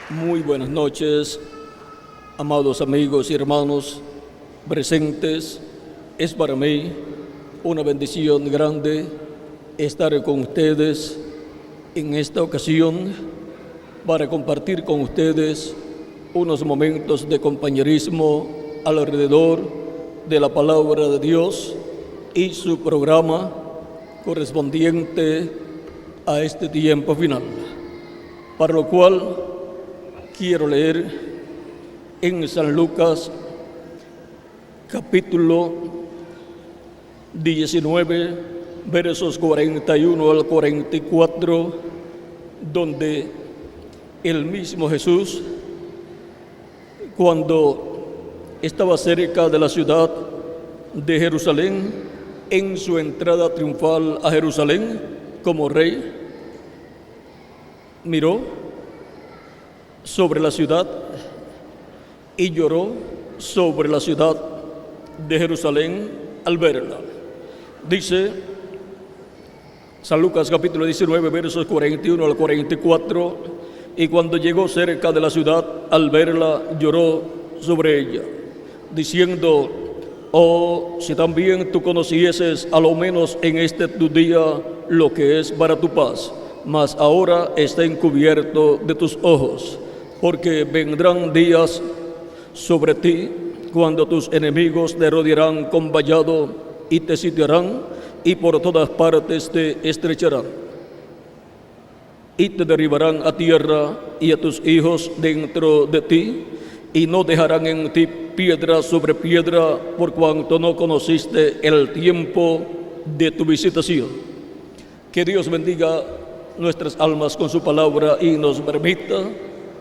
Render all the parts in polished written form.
Muy buenas noches, amados amigos y hermanos presentes. Es para mí una bendición grande estar con ustedes en esta ocasión para compartir con ustedes unos momentos de compañerismo alrededor de la palabra de Dios y su programa correspondiente a este tiempo final, para lo cual quiero leer en San Lucas capítulo 19, versos 41 al 44, donde el mismo Jesús, cuando estaba cerca de la ciudad de Jerusalén, en su entrada triunfal a Jerusalén como rey, miró sobre la ciudad y lloró sobre la ciudad de Jerusalén al verla. Dice San Lucas capítulo 19, versos 41 al 44, y cuando llegó cerca de la ciudad al verla, lloró sobre ella, diciendo: oh, si también tú conocieses a lo menos en este tu día lo que es para tu paz, mas ahora está encubierto de tus ojos. Porque vendrán días sobre ti cuando tus enemigos te rodearán con vallado y te sitiarán y por todas partes te estrecharán y te derribarán a tierra y a tus hijos dentro de ti, y no dejarán en ti piedra sobre piedra, por cuanto no conociste el tiempo de tu visitación. Que Dios bendiga nuestras almas con su palabra y nos permita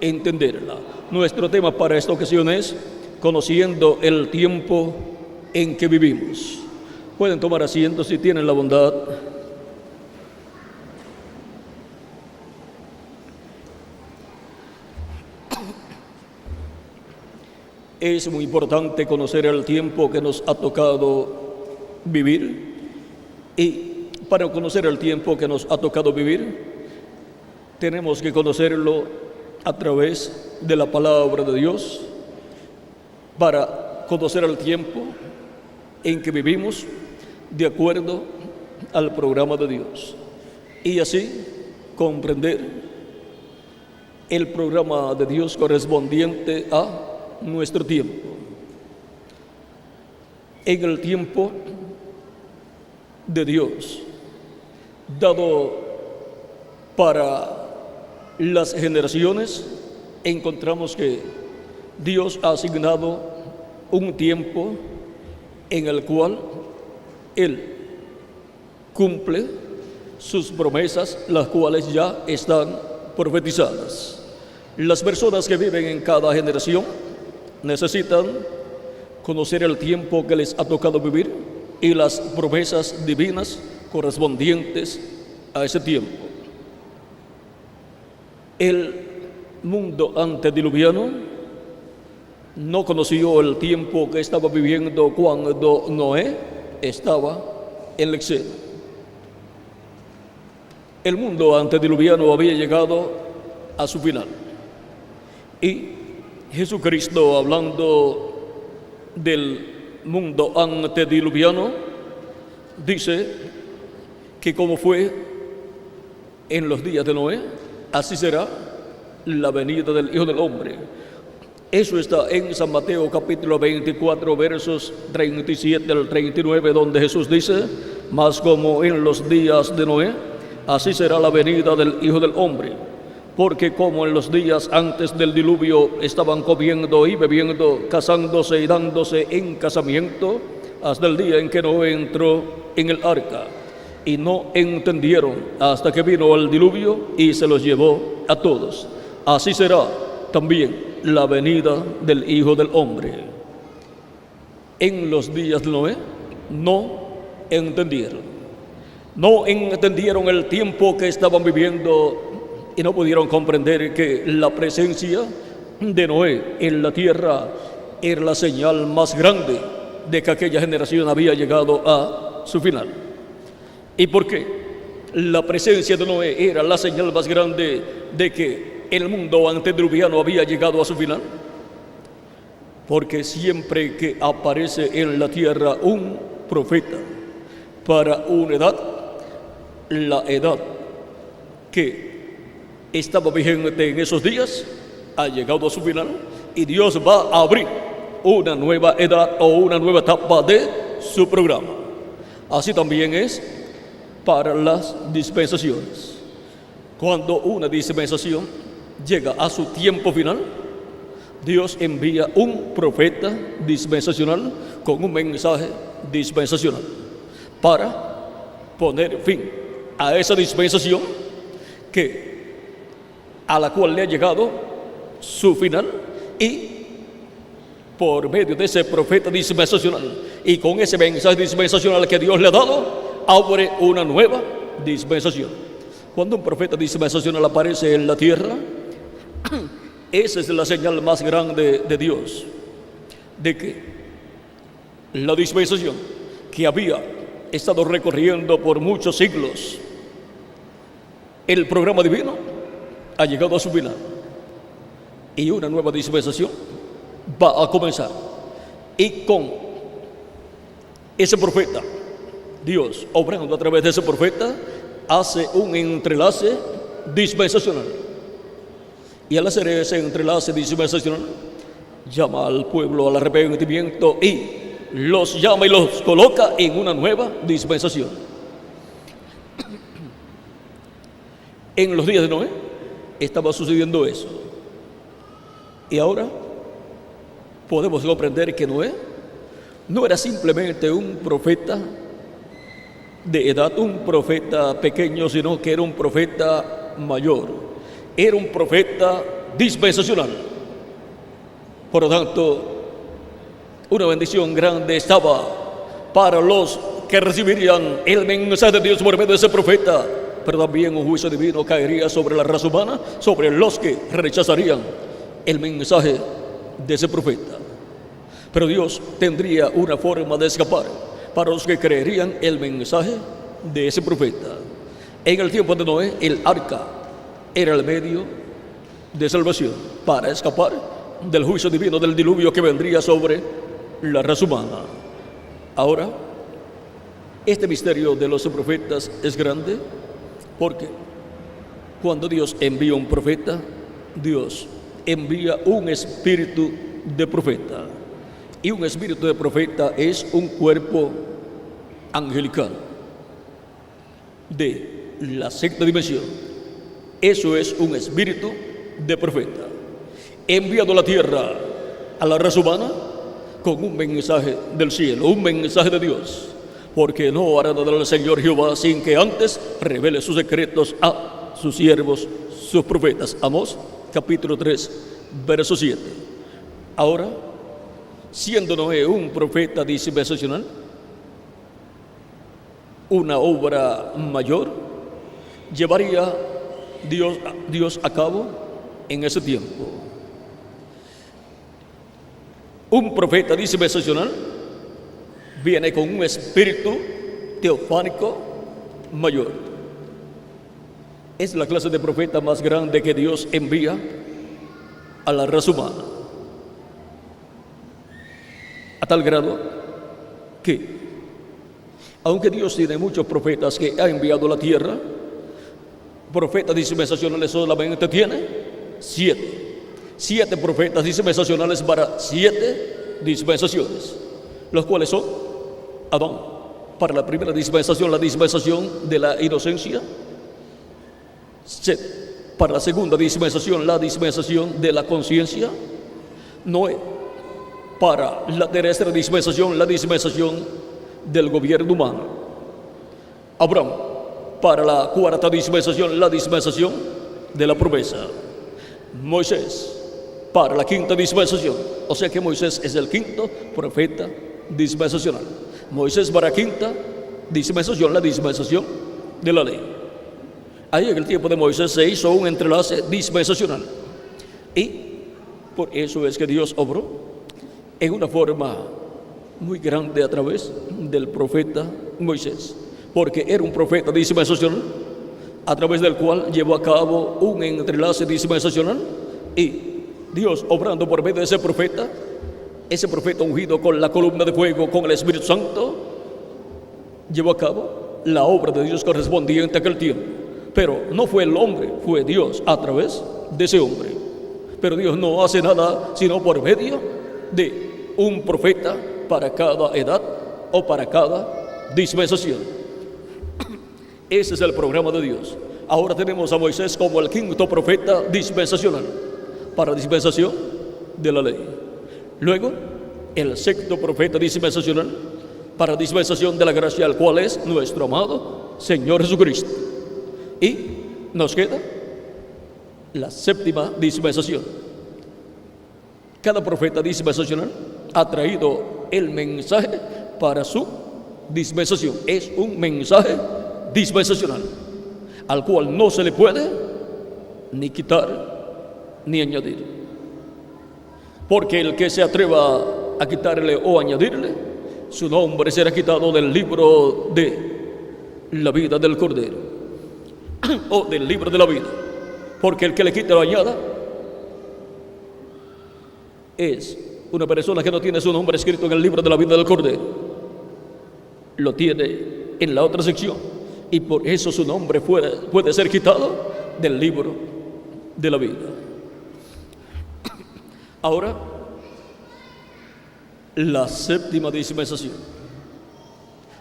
entenderla. Nuestro tema para esta ocasión es conociendo el tiempo en que vivimos. Pueden tomar asiento si tienen la bondad. Es muy importante conocer el tiempo que nos ha tocado vivir, y para conocer el tiempo que nos ha tocado vivir tenemos que conocerlo a través de la palabra de Dios, para conocer el tiempo en que vivimos de acuerdo al programa de Dios, y así comprender el programa de Dios correspondiente a nuestro tiempo. En el tiempo de Dios dado para las generaciones, encontramos que Dios ha asignado un tiempo en el cual Él cumple sus promesas, las cuales ya están profetizadas. Las personas que viven en cada generación necesitan conocer el tiempo que les ha tocado vivir y las promesas divinas correspondientes a ese tiempo. El mundo antediluviano no conoció el tiempo que estaba viviendo cuando Noé estaba en la escena. El mundo antediluviano había llegado a su final, y Jesucristo, hablando del mundo antediluviano, dice que como fue en los días de Noé, así será la venida del Hijo del Hombre. Eso está en San Mateo capítulo 24, versos 37 al 39, donde Jesús dice: mas como en los días de Noé, así será la venida del Hijo del Hombre. Porque como en los días antes del diluvio estaban comiendo y bebiendo, casándose y dándose en casamiento, hasta el día en que Noé entró en el arca, y no entendieron hasta que vino el diluvio y se los llevó a todos. Así será también la venida del Hijo del Hombre. En los días de Noé no entendieron. no entendieron el tiempo que estaban viviendo y no pudieron comprender que la presencia de Noé en la tierra era la señal más grande de que aquella generación había llegado a su final. ¿Y por qué? La presencia de Noé era la señal más grande de que el mundo antediluviano había llegado a su final. Porque siempre que aparece en la tierra un profeta para una edad, la edad que estaba vigente en esos días ha llegado a su final y Dios va a abrir una nueva edad o una nueva etapa de su programa. Así también es para las dispensaciones. Cuando una dispensación llega a su tiempo final, Dios envía un profeta dispensacional con un mensaje dispensacional para poner fin a esa dispensación a la cual le ha llegado su final, y por medio de ese profeta dispensacional y con ese mensaje dispensacional que Dios le ha dado, abre una nueva dispensación. Cuando un profeta dispensacional aparece en la tierra, esa es la señal más grande de Dios, de que la dispensación que había estado recorriendo por muchos siglos, el programa divino ha llegado a su final y una nueva dispensación va a comenzar. Y con ese profeta, Dios, obrando a través de ese profeta, hace un entrelace dispensacional. Y al hacer ese entrelace dispensacional, llama al pueblo al arrepentimiento y los llama y los coloca en una nueva dispensación. En los días de Noé estaba sucediendo eso. Y ahora podemos comprender que Noé no era simplemente un profeta de edad, un profeta pequeño, sino que era un profeta mayor. Era un profeta dispensacional. Por lo tanto, una bendición grande estaba para los que recibirían el mensaje de Dios por medio de ese profeta, pero también un juicio divino caería sobre la raza humana, sobre los que rechazarían el mensaje de ese profeta. Pero Dios tendría una forma de escapar para los que creerían el mensaje de ese profeta. En el tiempo de Noé, el arca era el medio de salvación para escapar del juicio divino del diluvio que vendría sobre la raza humana. Ahora, este misterio de los profetas es grande porque cuando Dios envía un profeta, Dios envía un espíritu de profeta. Y un espíritu de profeta es un cuerpo angelical de la sexta dimensión. Eso es un espíritu de profeta enviado a la tierra, a la raza humana, con un mensaje del cielo, un mensaje de Dios, porque no hará nada al Señor Jehová sin que antes revele sus secretos a sus siervos, sus profetas. Amós capítulo 3 verso 7. Ahora, siendo Noé un profeta dispensacional, una obra mayor llevaría Dios a cabo en ese tiempo. Un profeta dispensacional viene con un espíritu teofánico mayor. Es la clase de profeta más grande que Dios envía a la raza humana, a tal grado que, aunque Dios tiene muchos profetas que ha enviado a la tierra, profetas dispensacionales solamente tiene 7. 7 profetas dispensacionales para 7 dispensaciones, los cuales son Adán, para la primera dispensación, la dispensación de la inocencia; Set, para la segunda dispensación, la dispensación de la conciencia; Noé, para la tercera dispensación, la dispensación del gobierno humano; Abraham, para la cuarta dispensación, la dispensación de la promesa; Moisés, para la quinta dispensación. O sea que Moisés es el quinto profeta dispensacional. Moisés para quinta dispensación, la dispensación de la ley. Ahí en el tiempo de Moisés se hizo un entrelace dispensacional. Y por eso es que Dios obró en una forma muy grande a través del profeta Moisés, porque era un profeta dispensacional a través del cual llevó a cabo un entrelace dispensacional, y Dios obrando por medio de ese profeta ungido con la columna de fuego, con el Espíritu Santo, llevó a cabo la obra de Dios correspondiente a aquel tiempo. Pero no fue el hombre, fue Dios a través de ese hombre. Pero Dios no hace nada sino por medio de un profeta para cada edad o para cada dispensación. Ese es el programa de Dios. Ahora tenemos a Moisés como el quinto profeta dispensacional para dispensación de la ley. Luego, el sexto profeta dispensacional para dispensación de la gracia, el cual es nuestro amado Señor Jesucristo. Y nos queda la séptima dispensación. Cada profeta dispensacional ha traído el mensaje para su dispensación. Es un mensaje dispensacional al cual no se le puede ni quitar ni añadir, porque el que se atreva a quitarle o añadirle, su nombre será quitado del libro de la vida del Cordero o del libro de la vida. Porque el que le quite o añada es una persona que no tiene su nombre escrito en el libro de la vida del Cordero, lo tiene en la otra sección, y por eso su nombre puede ser quitado del libro de la vida. Ahora, la séptima dispensación.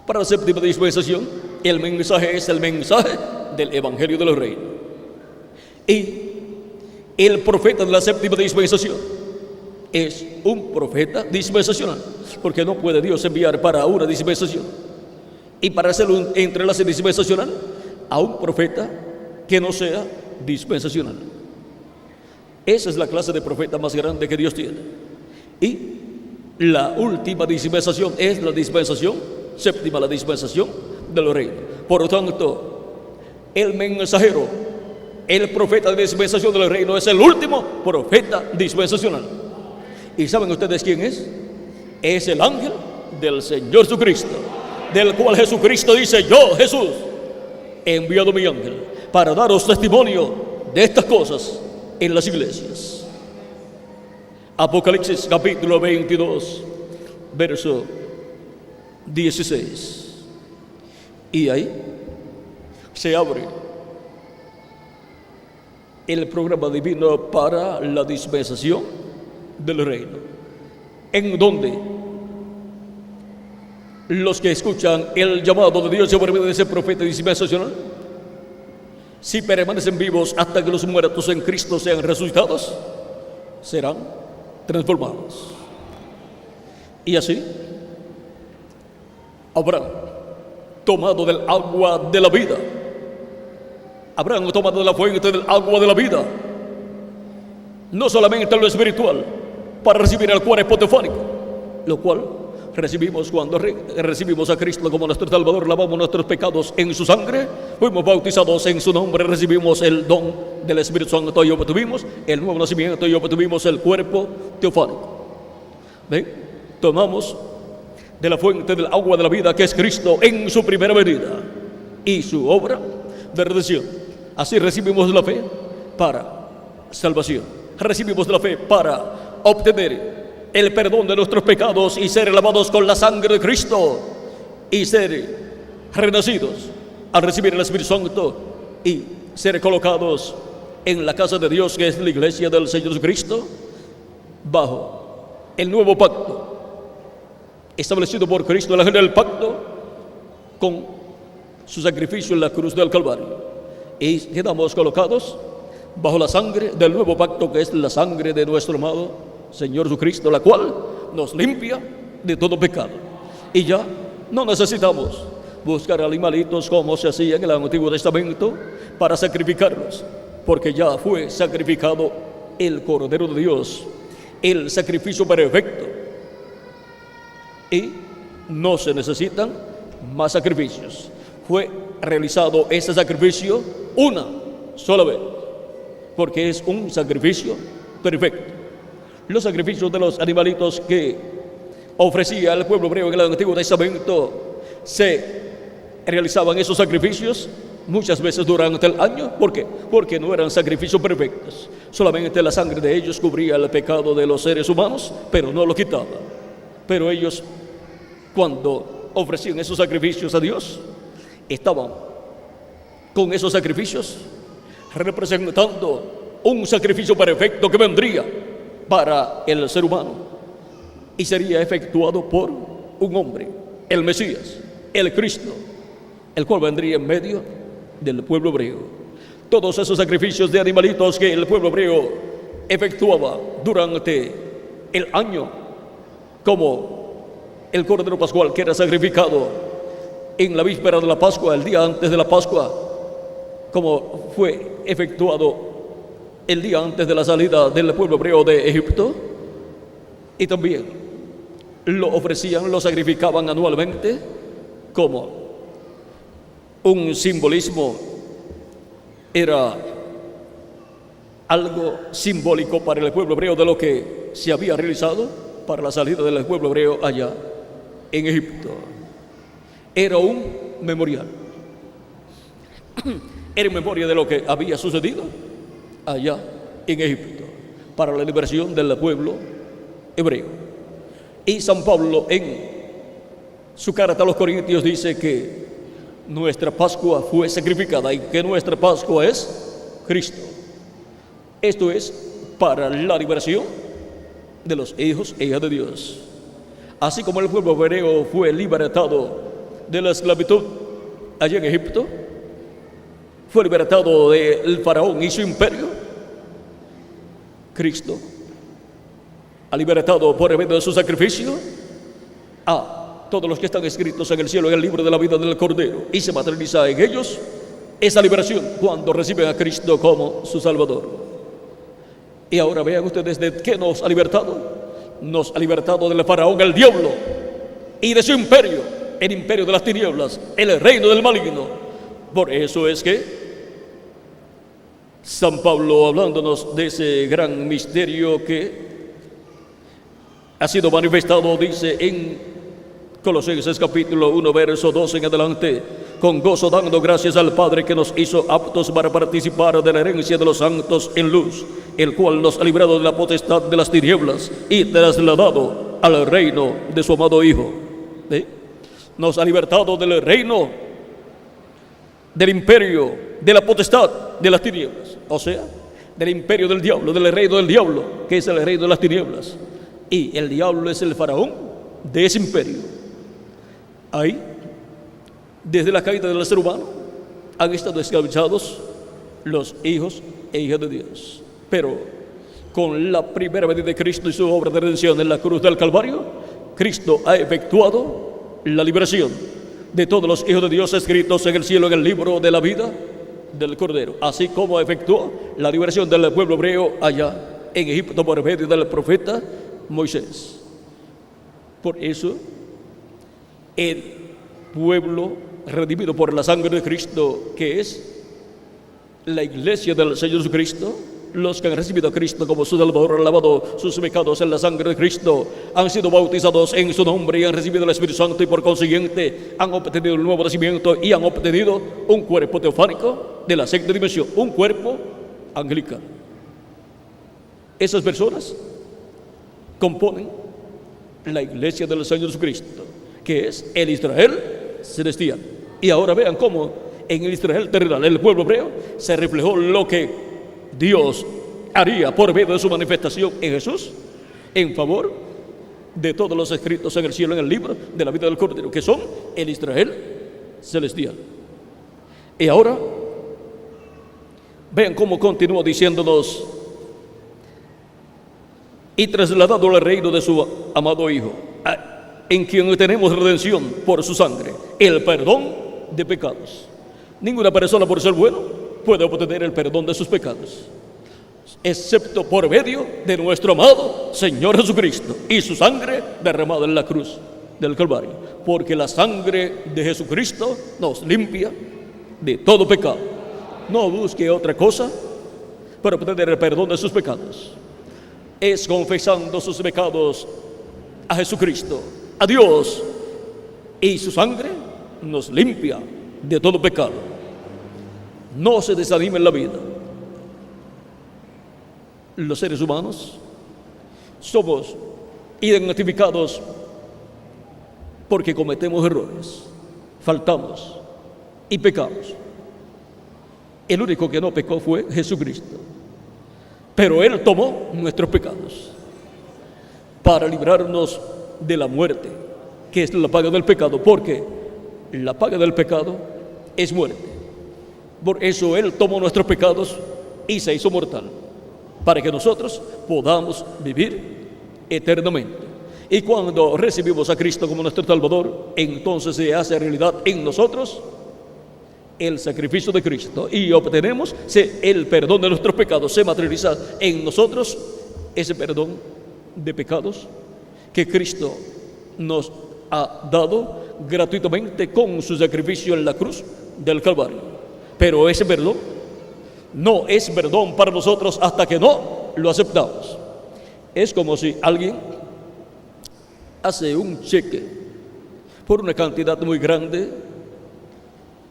Para la séptima dispensación, el mensaje es el mensaje del Evangelio de los Reinos. Y el profeta de la séptima dispensación es un profeta dispensacional, porque no puede Dios enviar para una dispensación y para hacer un entrelace dispensacional a un profeta que no sea dispensacional. Esa es la clase de profeta más grande que Dios tiene. Y la última dispensación es la dispensación séptima, la dispensación de los reinos. Por lo tanto, el mensajero, el profeta de dispensación de los reinos, es el último profeta dispensacional. ¿Y saben ustedes quién es? Es el ángel del Señor Jesucristo, del cual Jesucristo dice: yo, Jesús, he enviado mi ángel para daros testimonio de estas cosas en las iglesias. Apocalipsis capítulo 22, verso 16. Y ahí se abre el programa divino para la dispensación del reino, en donde los que escuchan el llamado de Dios por medio de ese profeta dispensacional, si permanecen vivos hasta que los muertos en Cristo sean resucitados, serán transformados. Y así habrán tomado del agua de la vida, habrán tomado de la fuente del agua de la vida, no solamente en lo espiritual, para recibir el cuerpo teofánico, lo cual recibimos cuando recibimos a Cristo como nuestro Salvador, lavamos nuestros pecados en su sangre, fuimos bautizados en su nombre, recibimos el don del Espíritu Santo y obtuvimos el nuevo nacimiento y obtuvimos el cuerpo teofánico. ¿Ven? Tomamos de la fuente del agua de la vida, que es Cristo en su primera venida y su obra de redención. Así recibimos la fe para salvación, recibimos la fe para obtener el perdón de nuestros pecados y ser lavados con la sangre de Cristo y ser renacidos al recibir el Espíritu Santo y ser colocados en la casa de Dios, que es la iglesia del Señor Jesucristo, bajo el nuevo pacto establecido por Cristo, el del pacto con su sacrificio en la cruz del Calvario, y quedamos colocados bajo la sangre del nuevo pacto, que es la sangre de nuestro amado Señor Jesucristo, la cual nos limpia de todo pecado. Y ya no necesitamos buscar animalitos como se hacía en el Antiguo Testamento para sacrificarlos, porque ya fue sacrificado el Cordero de Dios, el sacrificio perfecto, y no se necesitan más sacrificios. fue realizado ese sacrificio una sola vez, porque es un sacrificio perfecto. Los sacrificios de los animalitos que ofrecía el pueblo hebreo en el Antiguo Testamento, se realizaban esos sacrificios muchas veces durante el año. ¿Por qué? Porque no eran sacrificios perfectos. Solamente la sangre de ellos cubría el pecado de los seres humanos, pero no lo quitaba. Pero ellos, cuando ofrecían esos sacrificios a Dios, estaban con esos sacrificios representando un sacrificio perfecto que vendría para el ser humano y sería efectuado por un hombre, el Mesías, el Cristo, el cual vendría en medio del pueblo hebreo. Todos esos sacrificios de animalitos que el pueblo hebreo efectuaba durante el año, como el cordero pascual que era sacrificado en la víspera de la Pascua, el día antes de la Pascua, como fue efectuado el día antes de la salida del pueblo hebreo de Egipto, y también lo ofrecían, lo sacrificaban anualmente como un simbolismo. Era algo simbólico para el pueblo hebreo de lo que se había realizado para la salida del pueblo hebreo allá en Egipto. Era un memorial. Era en memoria de lo que había sucedido allá en Egipto para la liberación del pueblo hebreo. Y San Pablo en su carta a los Corintios dice que nuestra Pascua fue sacrificada y que nuestra Pascua es Cristo. Esto es para la liberación de los hijos e hijas de Dios. Así como el pueblo hebreo fue libertado de la esclavitud allá en Egipto, fue libertado del faraón y su imperio, Cristo ha libertado por medio de su sacrificio a todos los que están escritos en el cielo en el libro de la vida del Cordero, y se materializa en ellos esa liberación cuando reciben a Cristo como su Salvador. Y ahora vean ustedes de qué nos ha libertado. Nos ha libertado del faraón, el diablo, y de su imperio, el imperio de las tinieblas, el reino del maligno. Por eso es que San Pablo, hablándonos de ese gran misterio que ha sido manifestado, dice en Colosenses capítulo 1, verso 12 en adelante: con gozo dando gracias al Padre que nos hizo aptos para participar de la herencia de los santos en luz, el cual nos ha librado de la potestad de las tinieblas y trasladado al reino de su amado Hijo. Nos ha libertado del reino, del imperio, de la potestad de las tinieblas, o sea, del imperio del diablo, del reino del diablo, que es el reino de las tinieblas. Y el diablo es el faraón de ese imperio. Ahí, desde la caída del ser humano, han estado esclavizados los hijos e hijas de Dios. Pero con la primera venida de Cristo y su obra de redención en la cruz del Calvario, Cristo ha efectuado la liberación de todos los hijos de Dios escritos en el cielo en el libro de la vida del Cordero, así como efectuó la liberación del pueblo hebreo allá en Egipto por medio del profeta Moisés. Por eso el pueblo redimido por la sangre de Cristo, que es la iglesia del Señor Jesucristo, los que han recibido a Cristo como su Salvador, han lavado sus pecados en la sangre de Cristo, han sido bautizados en su nombre y han recibido el Espíritu Santo, y por consiguiente han obtenido el nuevo nacimiento y han obtenido un cuerpo teofánico de la sexta dimensión, un cuerpo angelical. Esas personas componen la iglesia del Señor Jesucristo, que es el Israel celestial. Y ahora vean cómo en el Israel terrenal, el pueblo hebreo, se reflejó lo que Dios haría por medio de su manifestación en Jesús en favor de todos los escritos en el cielo en el libro de la vida del Cordero, que son el Israel celestial. Y ahora vean cómo continúa diciéndonos: y trasladado al reino de su amado Hijo, en quien tenemos redención por su sangre, el perdón de pecados. Ninguna persona, por ser bueno, puede obtener el perdón de sus pecados, excepto por medio de nuestro amado Señor Jesucristo y su sangre derramada en la cruz del Calvario, porque la sangre de Jesucristo nos limpia de todo pecado. No busque otra cosa para obtener el perdón de sus pecados. Es confesando sus pecados a Jesucristo, a Dios, y su sangre nos limpia de todo pecado. No se desanime en la vida. Los seres humanos somos identificados porque cometemos errores, faltamos y pecamos. El único que no pecó fue Jesucristo, pero Él tomó nuestros pecados para librarnos de la muerte, que es la paga del pecado, porque la paga del pecado es muerte. Por eso Él tomó nuestros pecados y se hizo mortal, para que nosotros podamos vivir eternamente. Y cuando recibimos a Cristo como nuestro Salvador, entonces se hace realidad en nosotros el sacrificio de Cristo y obtenemos el perdón de nuestros pecados. Se materializa en nosotros ese perdón de pecados que Cristo nos ha dado gratuitamente con su sacrificio en la cruz del Calvario. Pero ese perdón no es perdón para nosotros hasta que no lo aceptamos. Es como si alguien hace un cheque por una cantidad muy grande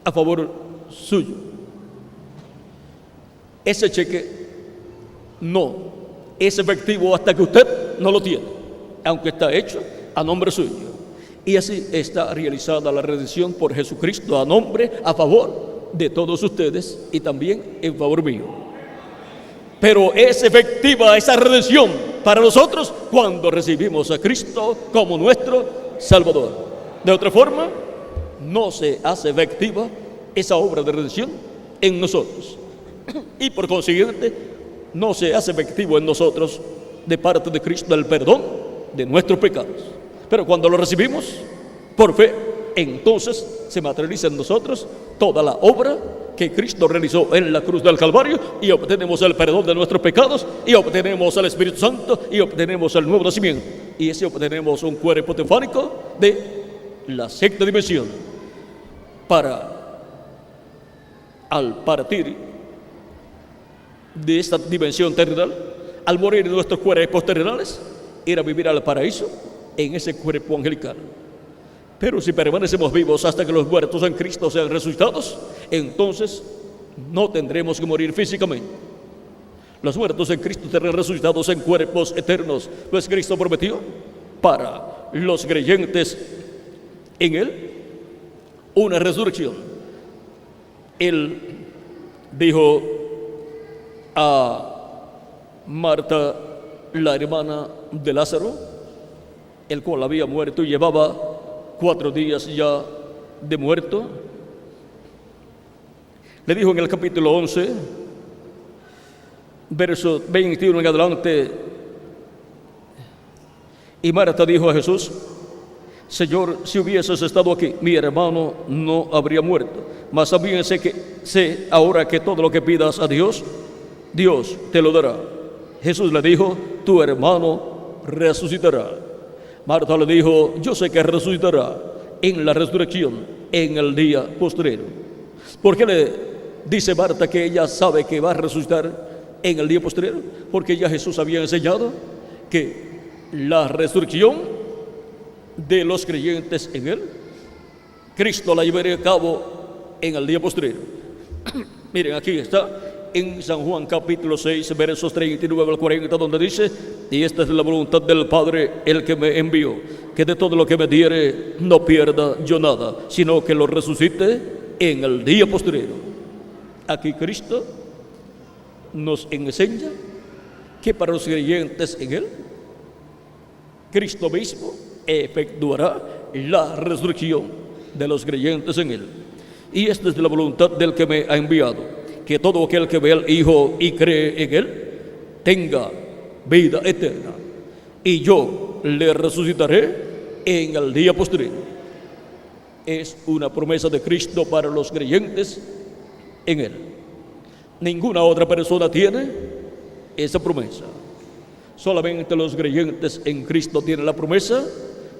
a favor suyo. Ese cheque no es efectivo hasta que usted no lo tiene, aunque está hecho a nombre suyo. Y así está realizada la redención por Jesucristo a favor de todos ustedes y también en favor mío. Pero es efectiva esa redención para nosotros cuando recibimos a Cristo como nuestro Salvador. De otra forma, no se hace efectiva esa obra de redención en nosotros. Y por consiguiente, no se hace efectivo en nosotros de parte de Cristo el perdón de nuestros pecados. Pero cuando lo recibimos por fe, entonces se materializa en nosotros toda la obra que Cristo realizó en la cruz del Calvario y obtenemos el perdón de nuestros pecados y obtenemos el Espíritu Santo y obtenemos el nuevo nacimiento. Y así obtenemos un cuerpo teofánico de la sexta dimensión para, al partir de esta dimensión terrenal, al morir en nuestros cuerpos terrenales, ir a vivir al paraíso en ese cuerpo angelical. Pero si permanecemos vivos hasta que los muertos en Cristo sean resucitados, entonces no tendremos que morir físicamente. Los muertos en Cristo serán resucitados en cuerpos eternos, pues Cristo prometió para los creyentes en Él una resurrección. Él dijo a Marta, la hermana de Lázaro, el cual había muerto y llevaba 4 días ya de muerto, le dijo en el capítulo 11, verso 21 en adelante, y Marta dijo a Jesús: Señor, si hubieses estado aquí, mi hermano no habría muerto. Mas también sé ahora que todo lo que pidas a Dios, Dios te lo dará. Jesús le dijo: tu hermano resucitará. Marta le dijo: yo sé que resucitará en la resurrección, en el día postrero. ¿Por qué le dice Marta que ella sabe que va a resucitar en el día postrero? Porque ya Jesús había enseñado que la resurrección de los creyentes en Él, Cristo la llevaría a cabo en el día postrero. Miren, aquí está en San Juan capítulo 6, versos 39 al 40, donde dice: y esta es la voluntad del Padre, el que me envió, que de todo lo que me diere no pierda yo nada, sino que lo resucite en el día postrero. Aquí Cristo nos enseña que para los creyentes en Él, Cristo mismo efectuará la resurrección de los creyentes en Él. Y esta es la voluntad del que me ha enviado, que todo aquel que ve al Hijo y cree en Él tenga vida eterna, y yo le resucitaré en el día postrero. Es una promesa de Cristo para los creyentes en Él. Ninguna otra persona tiene esa promesa. Solamente los creyentes en Cristo tienen la promesa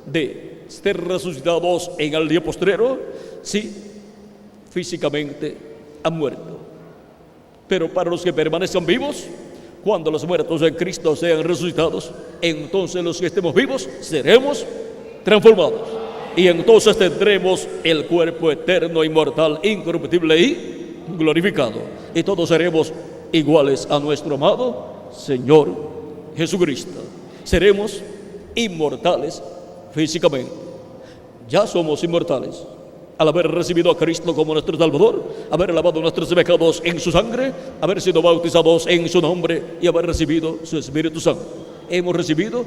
de ser resucitados en el día postrero, sí, físicamente han muerto. Pero para los que permanezcan vivos, cuando los muertos en Cristo sean resucitados, entonces los que estemos vivos seremos transformados. Y entonces tendremos el cuerpo eterno, inmortal, incorruptible y glorificado. Y todos seremos iguales a nuestro amado Señor Jesucristo. Seremos inmortales físicamente. Ya somos inmortales al haber recibido a Cristo como nuestro Salvador, haber lavado nuestros pecados en su sangre, haber sido bautizados en su nombre y haber recibido su Espíritu Santo. Hemos recibido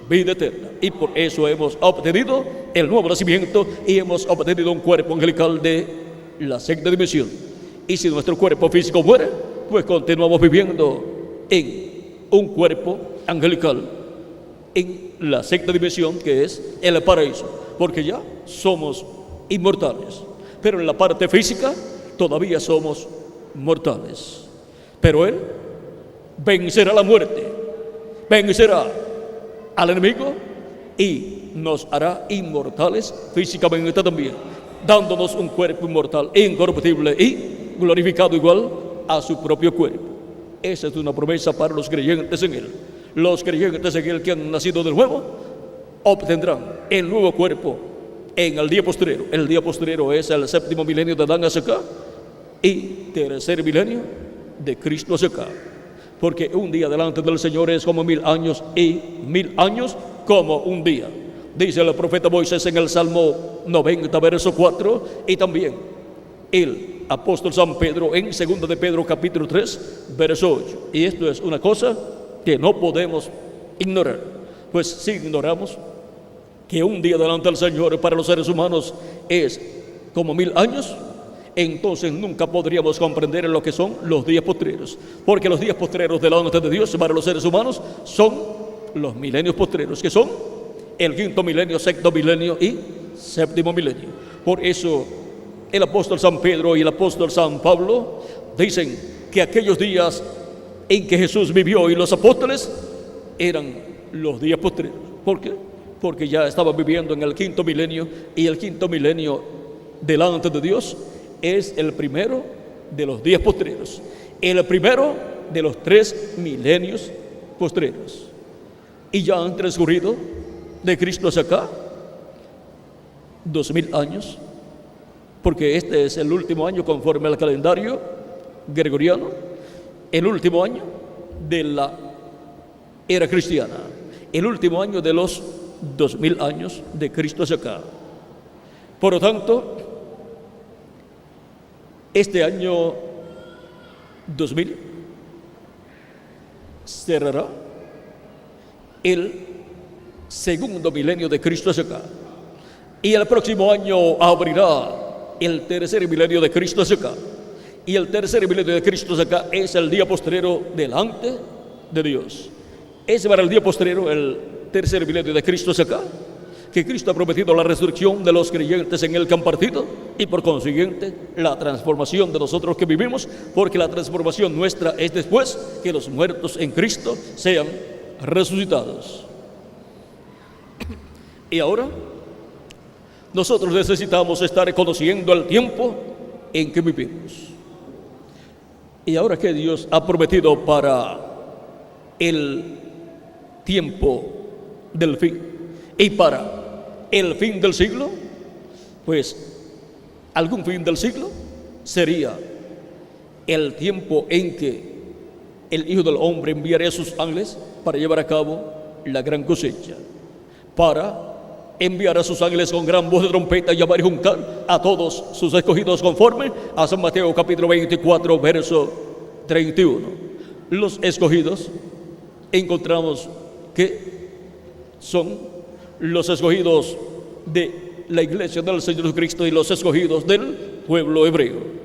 vida eterna y por eso hemos obtenido el nuevo nacimiento y hemos obtenido un cuerpo angelical de la sexta dimensión. Y si nuestro cuerpo físico muere, pues continuamos viviendo en un cuerpo angelical en la sexta dimensión, que es el paraíso, porque ya somos inmortales. Pero en la parte física todavía somos mortales. Pero Él vencerá la muerte, vencerá al enemigo y nos hará inmortales físicamente también, dándonos un cuerpo inmortal, incorruptible y glorificado igual a su propio cuerpo. Esa es una promesa para los creyentes en Él. Los creyentes en Él que han nacido de nuevo obtendrán el nuevo cuerpo en el día postrero. El día postrero es el séptimo milenio de Adán hacia acá y tercer milenio de Cristo hacia acá. Porque un día delante del Señor es como 1000 años y 1000 años como un día. Dice el profeta Moisés en el Salmo 90, verso 4, y también el apóstol San Pedro en 2 de Pedro capítulo 3, verso 8. Y esto es una cosa que no podemos ignorar. Pues si ignoramos que un día delante del Señor para los seres humanos es como 1000 años, entonces nunca podríamos comprender lo que son los días postreros, porque los días postreros delante de Dios para los seres humanos son los milenios postreros, que son el quinto milenio, sexto milenio y séptimo milenio. Por eso el apóstol San Pedro y el apóstol San Pablo dicen que aquellos días en que Jesús vivió y los apóstoles eran los días postreros. ¿Por qué? Porque ya estaban viviendo en el quinto milenio, y el quinto milenio delante de Dios es el primero de los días postreros, el primero de los 3 milenios postreros. Y ya han transcurrido de Cristo hacia acá 2000 años, porque este es el último año conforme al calendario gregoriano, el último año de la era cristiana, el último año de los 2000 años de Cristo hacia acá. Por lo tanto, este año 2000 cerrará el segundo milenio de Cristo hacia acá, y el próximo año abrirá el tercer milenio de Cristo hacia acá, y el tercer milenio de Cristo hacia acá es el día postrero delante de Dios. Ese para el día postrero, el tercer milenio de Cristo hacia acá, que Cristo ha prometido la resurrección de los creyentes en Él que han partido, y por consiguiente la transformación de nosotros que vivimos, porque la transformación nuestra es después que los muertos en Cristo sean resucitados. Y ahora nosotros necesitamos estar conociendo el tiempo en que vivimos. Y ahora que Dios ha prometido para el tiempo del fin y para el fin del siglo, pues algún fin del siglo sería el tiempo en que el Hijo del Hombre enviaría a sus ángeles para llevar a cabo la gran cosecha, para enviar a sus ángeles con gran voz de trompeta y llamar y juntar a todos sus escogidos conforme a San Mateo capítulo 24, verso 31. Los escogidos encontramos que son los escogidos de la iglesia del Señor Jesucristo y los escogidos del pueblo hebreo.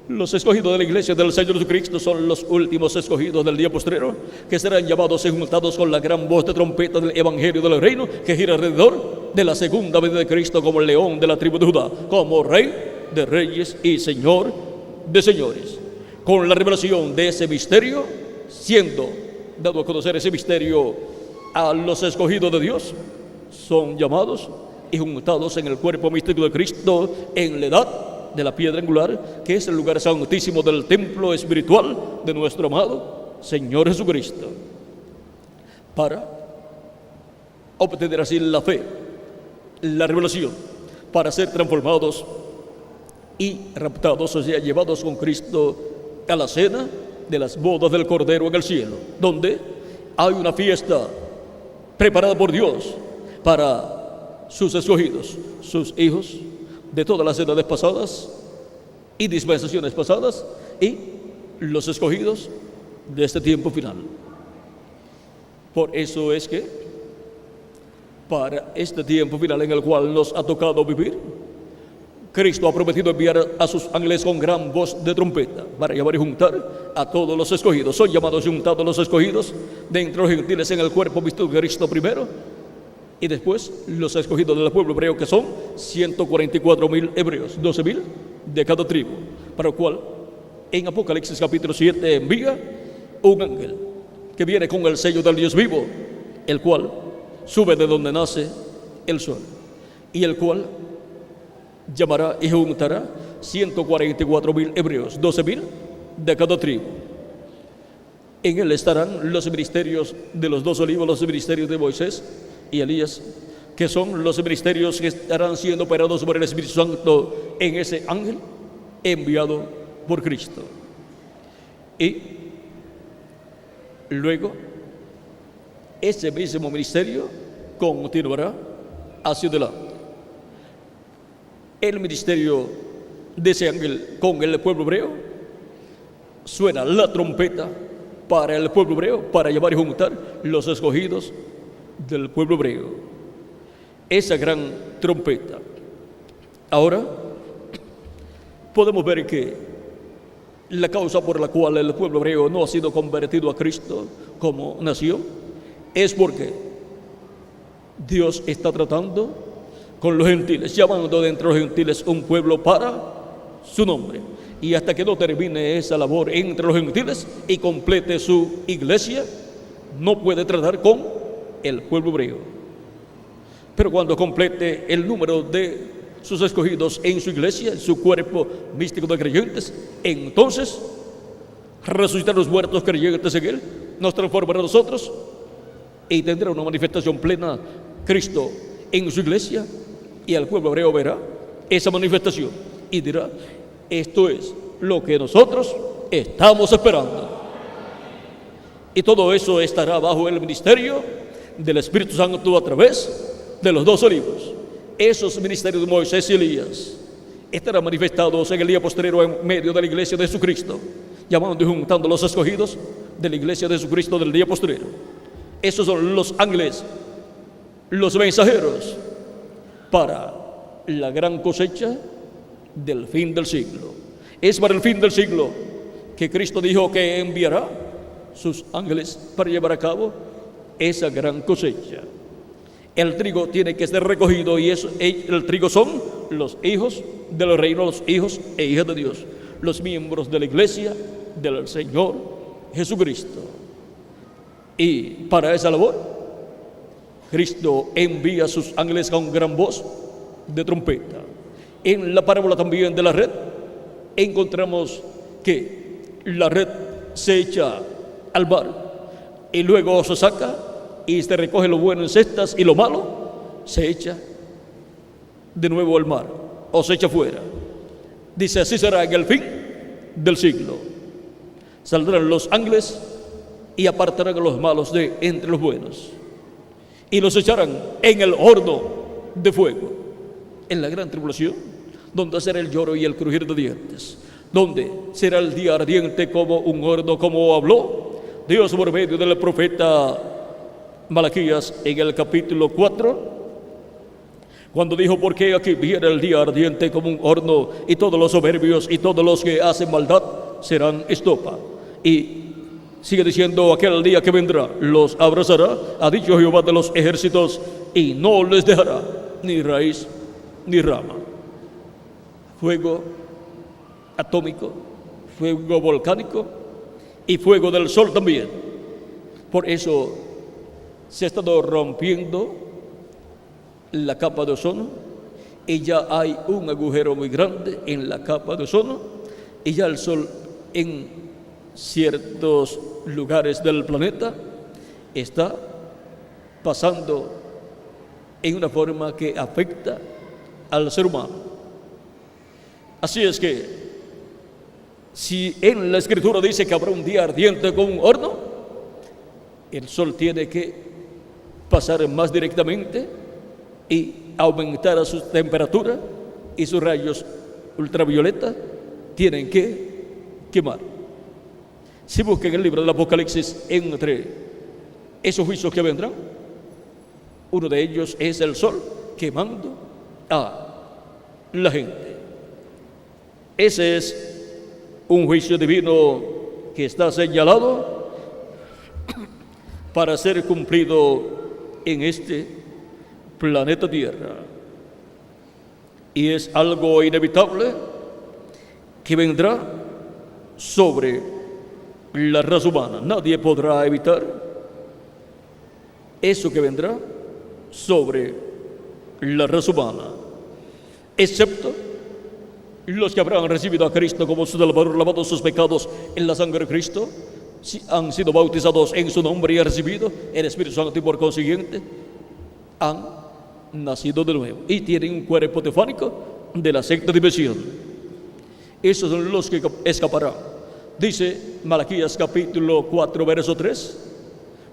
Los escogidos de la iglesia del Señor Jesucristo son los últimos escogidos del día postrero, que serán llamados y juntados con la gran voz de trompeta del evangelio del reino, que gira alrededor de la segunda venida de Cristo como el león de la tribu de Judá, como rey de reyes y señor de señores. Con la revelación de ese misterio, siendo dado a conocer ese misterio a los escogidos de Dios, son llamados y juntados en el cuerpo místico de Cristo en la edad de la piedra angular, que es el lugar santísimo del templo espiritual de nuestro amado Señor Jesucristo, para obtener así la fe, la revelación, para ser transformados y raptados, o sea, llevados con Cristo a la cena de las bodas del Cordero en el cielo, donde hay una fiesta preparada por Dios para sus escogidos, sus hijos de todas las edades pasadas y dispensaciones pasadas, y los escogidos de este tiempo final. Por eso es que para este tiempo final en el cual nos ha tocado vivir, Cristo ha prometido enviar a sus ángeles con gran voz de trompeta para llamar y juntar a todos los escogidos. Son llamados y juntados los escogidos de entre los gentiles en el cuerpo místico de Cristo primero, y después los escogidos del pueblo hebreo, que son 144,000 hebreos, 12,000 de cada tribu, para lo cual en Apocalipsis capítulo 7 envía un ángel que viene con el sello del Dios vivo, el cual sube de donde nace el sol, y el cual llamará y juntará 144,000 hebreos, 12,000 de cada tribu. En él estarán los ministerios de los dos olivos, los ministerios de Moisés y Elías, que son los ministerios que estarán siendo operados por el Espíritu Santo en ese ángel enviado por Cristo. Y luego ese mismo ministerio continuará hacia adelante. El ministerio de ese ángel con el pueblo hebreo, suena la trompeta para el pueblo hebreo, para llevar y juntar los escogidos del pueblo hebreo. Esa gran trompeta. Ahora podemos ver que la causa por la cual el pueblo hebreo no ha sido convertido a Cristo como nación es porque Dios está tratando con los gentiles, llamando de entre los gentiles un pueblo para su nombre. Y hasta que no termine esa labor entre los gentiles y complete su iglesia, no puede tratar con el pueblo hebreo. Pero cuando complete el número de sus escogidos en su iglesia, en su cuerpo místico de creyentes, entonces resucitará los muertos creyentes en él, nos transformará a nosotros y tendrá una manifestación plena Cristo en su iglesia, y el pueblo hebreo verá esa manifestación y dirá: esto es lo que nosotros estamos esperando. Y todo eso estará bajo el ministerio del Espíritu Santo a través de los dos olivos. Esos ministerios de Moisés y Elías estarán manifestados en el día postrero en medio de la iglesia de Jesucristo, llamando y juntando los escogidos de la iglesia de Jesucristo del día postrero. Esos son los ángeles, los mensajeros para la gran cosecha del fin del siglo. Es para el fin del siglo que Cristo dijo que enviará sus ángeles para llevar a cabo esa gran cosecha. El trigo tiene que ser recogido, y el trigo son los hijos del reino, los hijos e hijas de Dios, los miembros de la iglesia del Señor Jesucristo. Y para esa labor Cristo envía a sus ángeles con gran voz de trompeta. En la parábola también de la red encontramos que la red se echa al mar y luego se saca y se recoge lo bueno en cestas, y lo malo se echa de nuevo al mar o se echa fuera. Dice: así será en el fin del siglo. Saldrán los ángeles y apartarán a los malos de entre los buenos y los echarán en el horno de fuego, en la gran tribulación, donde será el lloro y el crujir de dientes, donde será el día ardiente como un horno, como habló Dios por medio del profeta Malaquías en el capítulo 4, cuando dijo: porque aquí viene el día ardiente como un horno, y todos los soberbios y todos los que hacen maldad serán estopa. Y sigue diciendo: aquel día que vendrá los abrazará, ha dicho Jehová de los ejércitos, y no les dejará ni raíz ni rama. Fuego atómico, fuego volcánico y fuego del sol también. Por eso se ha estado rompiendo la capa de ozono, y ya hay un agujero muy grande en la capa de ozono, y ya el sol en ciertos lugares del planeta está pasando en una forma que afecta al ser humano. Así es que, si en la Escritura dice que habrá un día ardiente como un horno, el sol tiene que pasar más directamente y aumentar a su temperatura, y sus rayos ultravioleta tienen que quemar. Si buscan el libro del Apocalipsis, entre esos juicios que vendrán, uno de ellos es el sol quemando a la gente. Ese es un juicio divino que está señalado para ser cumplido en este planeta Tierra. Y es algo inevitable que vendrá sobre la raza humana. Nadie podrá evitar eso que vendrá sobre la raza humana, excepto los que habrán recibido a Cristo como su Salvador, lavados sus pecados en la sangre de Cristo, si han sido bautizados en su nombre y han recibido el Espíritu Santo, y por consiguiente han nacido de nuevo y tienen un cuerpo teofánico de la sexta dimensión. Esos son los que escaparán. Dice Malaquías capítulo 4 verso 3: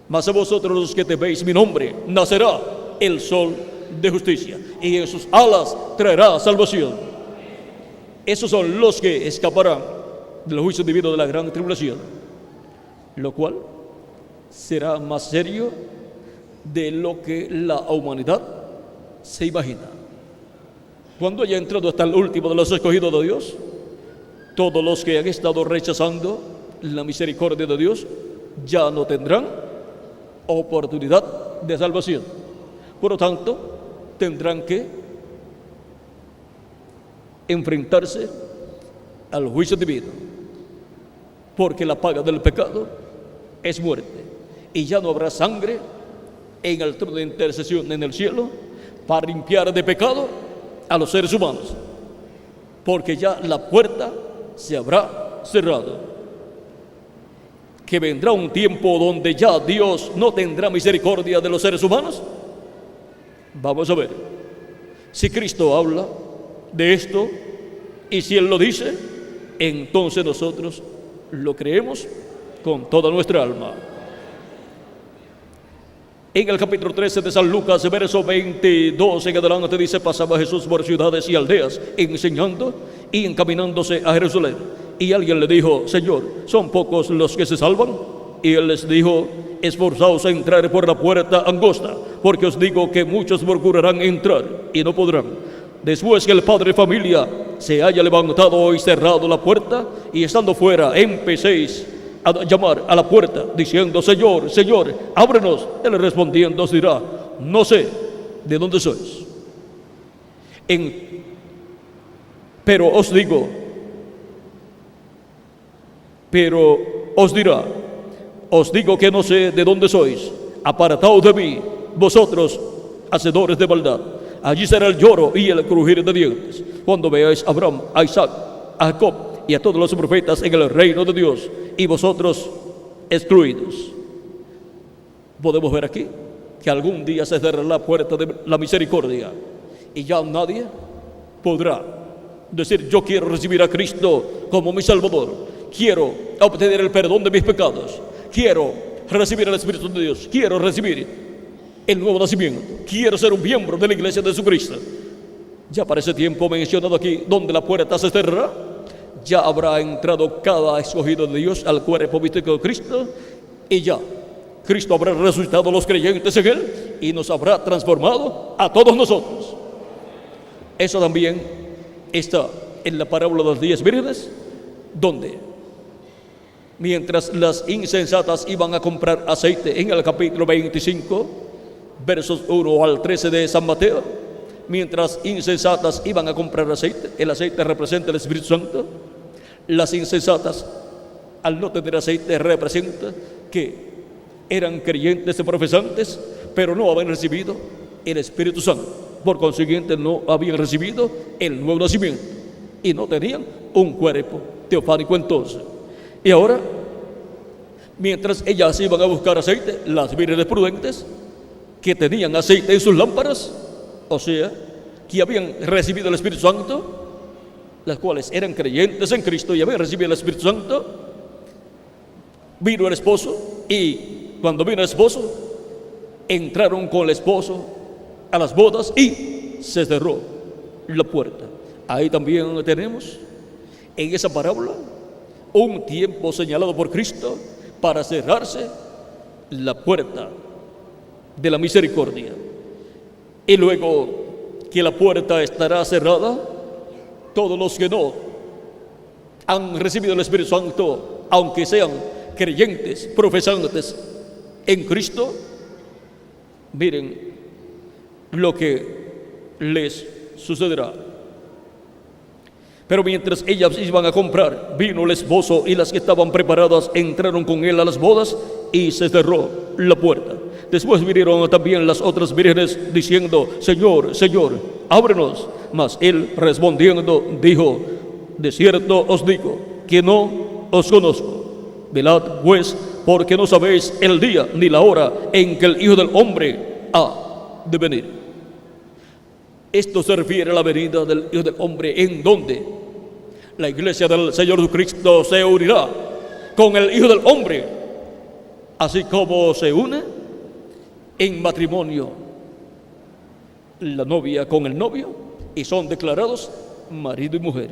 mas a vosotros los que teméis mi nombre, nacerá el sol de justicia, y en sus alas traerá salvación. Esos son los que escaparán del juicio divino de la gran tribulación, lo cual será más serio de lo que la humanidad se imagina. Cuando haya entrado hasta el último de los escogidos de Dios, todos los que han estado rechazando la misericordia de Dios ya no tendrán oportunidad de salvación. Por lo tanto, tendrán que enfrentarse al juicio divino, porque la paga del pecado es muerte, y ya no habrá sangre en el trono de intercesión en el cielo para limpiar de pecado a los seres humanos, porque ya la puerta se habrá cerrado. Que vendrá un tiempo donde ya Dios no tendrá misericordia de los seres humanos. Vamos a ver si Cristo habla de esto, y si Él lo dice, entonces nosotros lo creemos con toda nuestra alma. En el capítulo 13 de San Lucas, verso 22 en adelante, dice: pasaba Jesús por ciudades y aldeas, enseñando y encaminándose a Jerusalén. Y alguien le dijo: Señor, ¿son pocos los que se salvan? Y Él les dijo: esforzaos a entrar por la puerta angosta, porque os digo que muchos procurarán entrar y no podrán. Después que el padre de familia se haya levantado y cerrado la puerta, y estando fuera empecéis a llamar a la puerta, diciendo: Señor, Señor, ábrenos. Él respondiendo os dirá: no sé de dónde sois. Pero os dirá: os digo que no sé de dónde sois. Apartaos de mí, vosotros hacedores de maldad. Allí será el lloro y el crujir de dientes, cuando veáis a Abraham, a Isaac, a Jacob y a todos los profetas en el reino de Dios, y vosotros excluidos. Podemos ver aquí que algún día se cerrará la puerta de la misericordia, y ya nadie podrá decir: yo quiero recibir a Cristo como mi Salvador, quiero obtener el perdón de mis pecados, quiero recibir el Espíritu de Dios, quiero recibir el nuevo nacimiento, quiero ser un miembro de la iglesia de Jesucristo. Ya para ese tiempo mencionado aquí, donde la puerta se cerrará, ya habrá entrado cada escogido de Dios al cuerpo místico de Cristo, y ya Cristo habrá resucitado a los creyentes en Él y nos habrá transformado a todos nosotros. Eso también está en la parábola de los 10 vírgenes, donde mientras las insensatas iban a comprar aceite, en el capítulo 25, versos 1 al 13 de San Mateo, mientras insensatas iban a comprar aceite, el aceite representa el Espíritu Santo. Las insensatas, al no tener aceite, representa que eran creyentes y profesantes, pero no habían recibido el Espíritu Santo. Por consiguiente, no habían recibido el nuevo nacimiento y no tenían un cuerpo teofánico entonces. Y ahora, mientras ellas iban a buscar aceite, las vírgenes prudentes que tenían aceite en sus lámparas, o sea, que habían recibido el Espíritu Santo, las cuales eran creyentes en Cristo y habían recibido el Espíritu Santo, vino el esposo, y cuando vino el esposo, entraron con el esposo a las bodas y se cerró la puerta. Ahí también tenemos en esa parábola un tiempo señalado por Cristo para cerrarse la puerta de la misericordia. Y luego que la puerta estará cerrada, todos los que no han recibido el Espíritu Santo, aunque sean creyentes, profesantes en Cristo, miren lo que les sucederá. Pero mientras ellas iban a comprar, vino el esposo y las que estaban preparadas entraron con él a las bodas y se cerró la puerta. Después vinieron también las otras vírgenes diciendo: Señor, Señor, ábrenos. Mas él respondiendo dijo: de cierto os digo que no os conozco. Velad pues, porque no sabéis el día ni la hora en que el Hijo del Hombre ha de venir. Esto se refiere a la venida del Hijo del Hombre, en donde la iglesia del Señor Jesucristo se unirá con el Hijo del Hombre, así como se une en matrimonio la novia con el novio y son declarados marido y mujer.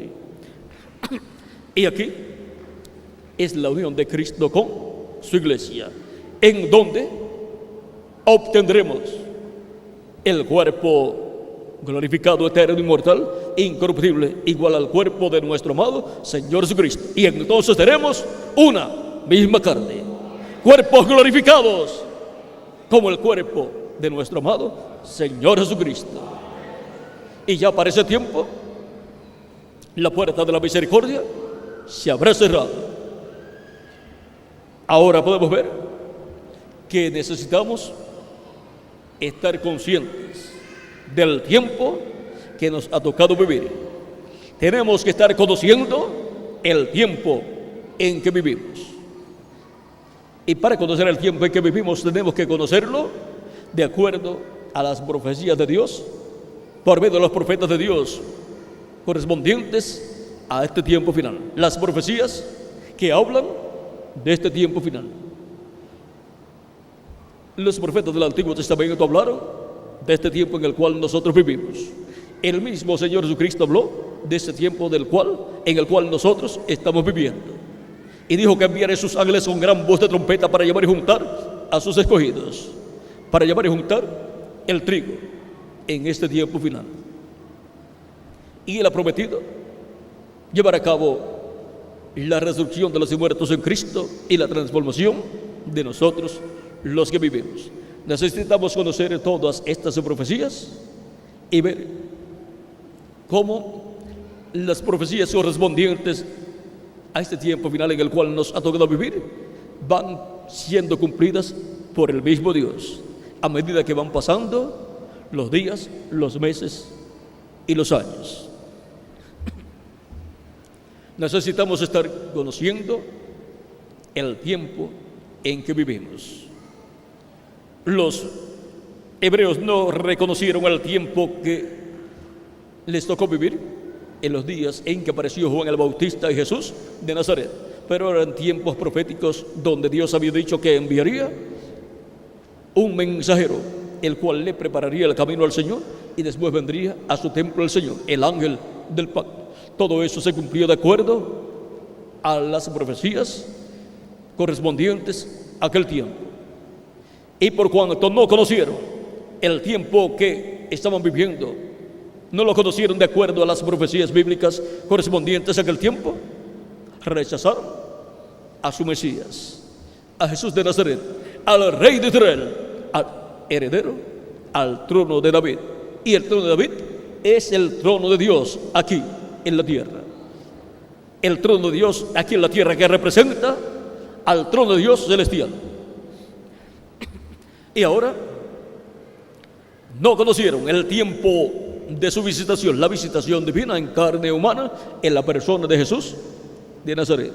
Y aquí es la unión de Cristo con su iglesia, en donde obtendremos el cuerpo glorificado, eterno, inmortal, incorruptible, igual al cuerpo de nuestro amado Señor Jesucristo. Y entonces tenemos una misma carne, cuerpos glorificados como el cuerpo de nuestro amado Señor Jesucristo. Y ya para ese tiempo la puerta de la misericordia se habrá cerrado. Ahora podemos ver que necesitamos estar conscientes del tiempo que nos ha tocado vivir. Tenemos que estar conociendo el tiempo en que vivimos. Y para conocer el tiempo en que vivimos tenemos que conocerlo de acuerdo a las profecías de Dios, por medio de los profetas de Dios correspondientes a este tiempo final. Las profecías que hablan de este tiempo final. Los profetas del Antiguo Testamento hablaron de este tiempo en el cual nosotros vivimos. El mismo Señor Jesucristo habló de este tiempo en el cual nosotros estamos viviendo. Y dijo que enviará sus ángeles con gran voz de trompeta para llevar y juntar a sus escogidos, para llevar y juntar el trigo en este tiempo final. Y Él ha prometido llevar a cabo la resurrección de los muertos en Cristo y la transformación de nosotros los que vivimos. Necesitamos conocer todas estas profecías y ver cómo las profecías correspondientes a este tiempo final en el cual nos ha tocado vivir van siendo cumplidas por el mismo Dios a medida que van pasando los días, los meses y los años. Necesitamos estar conociendo el tiempo en que vivimos. Los hebreos no reconocieron el tiempo que les tocó vivir en los días en que apareció Juan el Bautista y Jesús de Nazaret, pero eran tiempos proféticos donde Dios había dicho que enviaría un mensajero, el cual le prepararía el camino al Señor y después vendría a su templo el Señor, el ángel del pacto. Todo eso se cumplió de acuerdo a las profecías correspondientes a aquel tiempo. Y por cuanto no conocieron el tiempo que estaban viviendo, no lo conocieron de acuerdo a las profecías bíblicas correspondientes a aquel tiempo, rechazaron a su Mesías, a Jesús de Nazaret, al Rey de Israel, al heredero al trono de David. Y el trono de David es el trono de Dios aquí en la tierra. El trono de Dios aquí en la tierra que representa al trono de Dios celestial. Y ahora No conocieron el tiempo de su visitación, la visitación divina en carne humana en la persona de Jesús de Nazaret.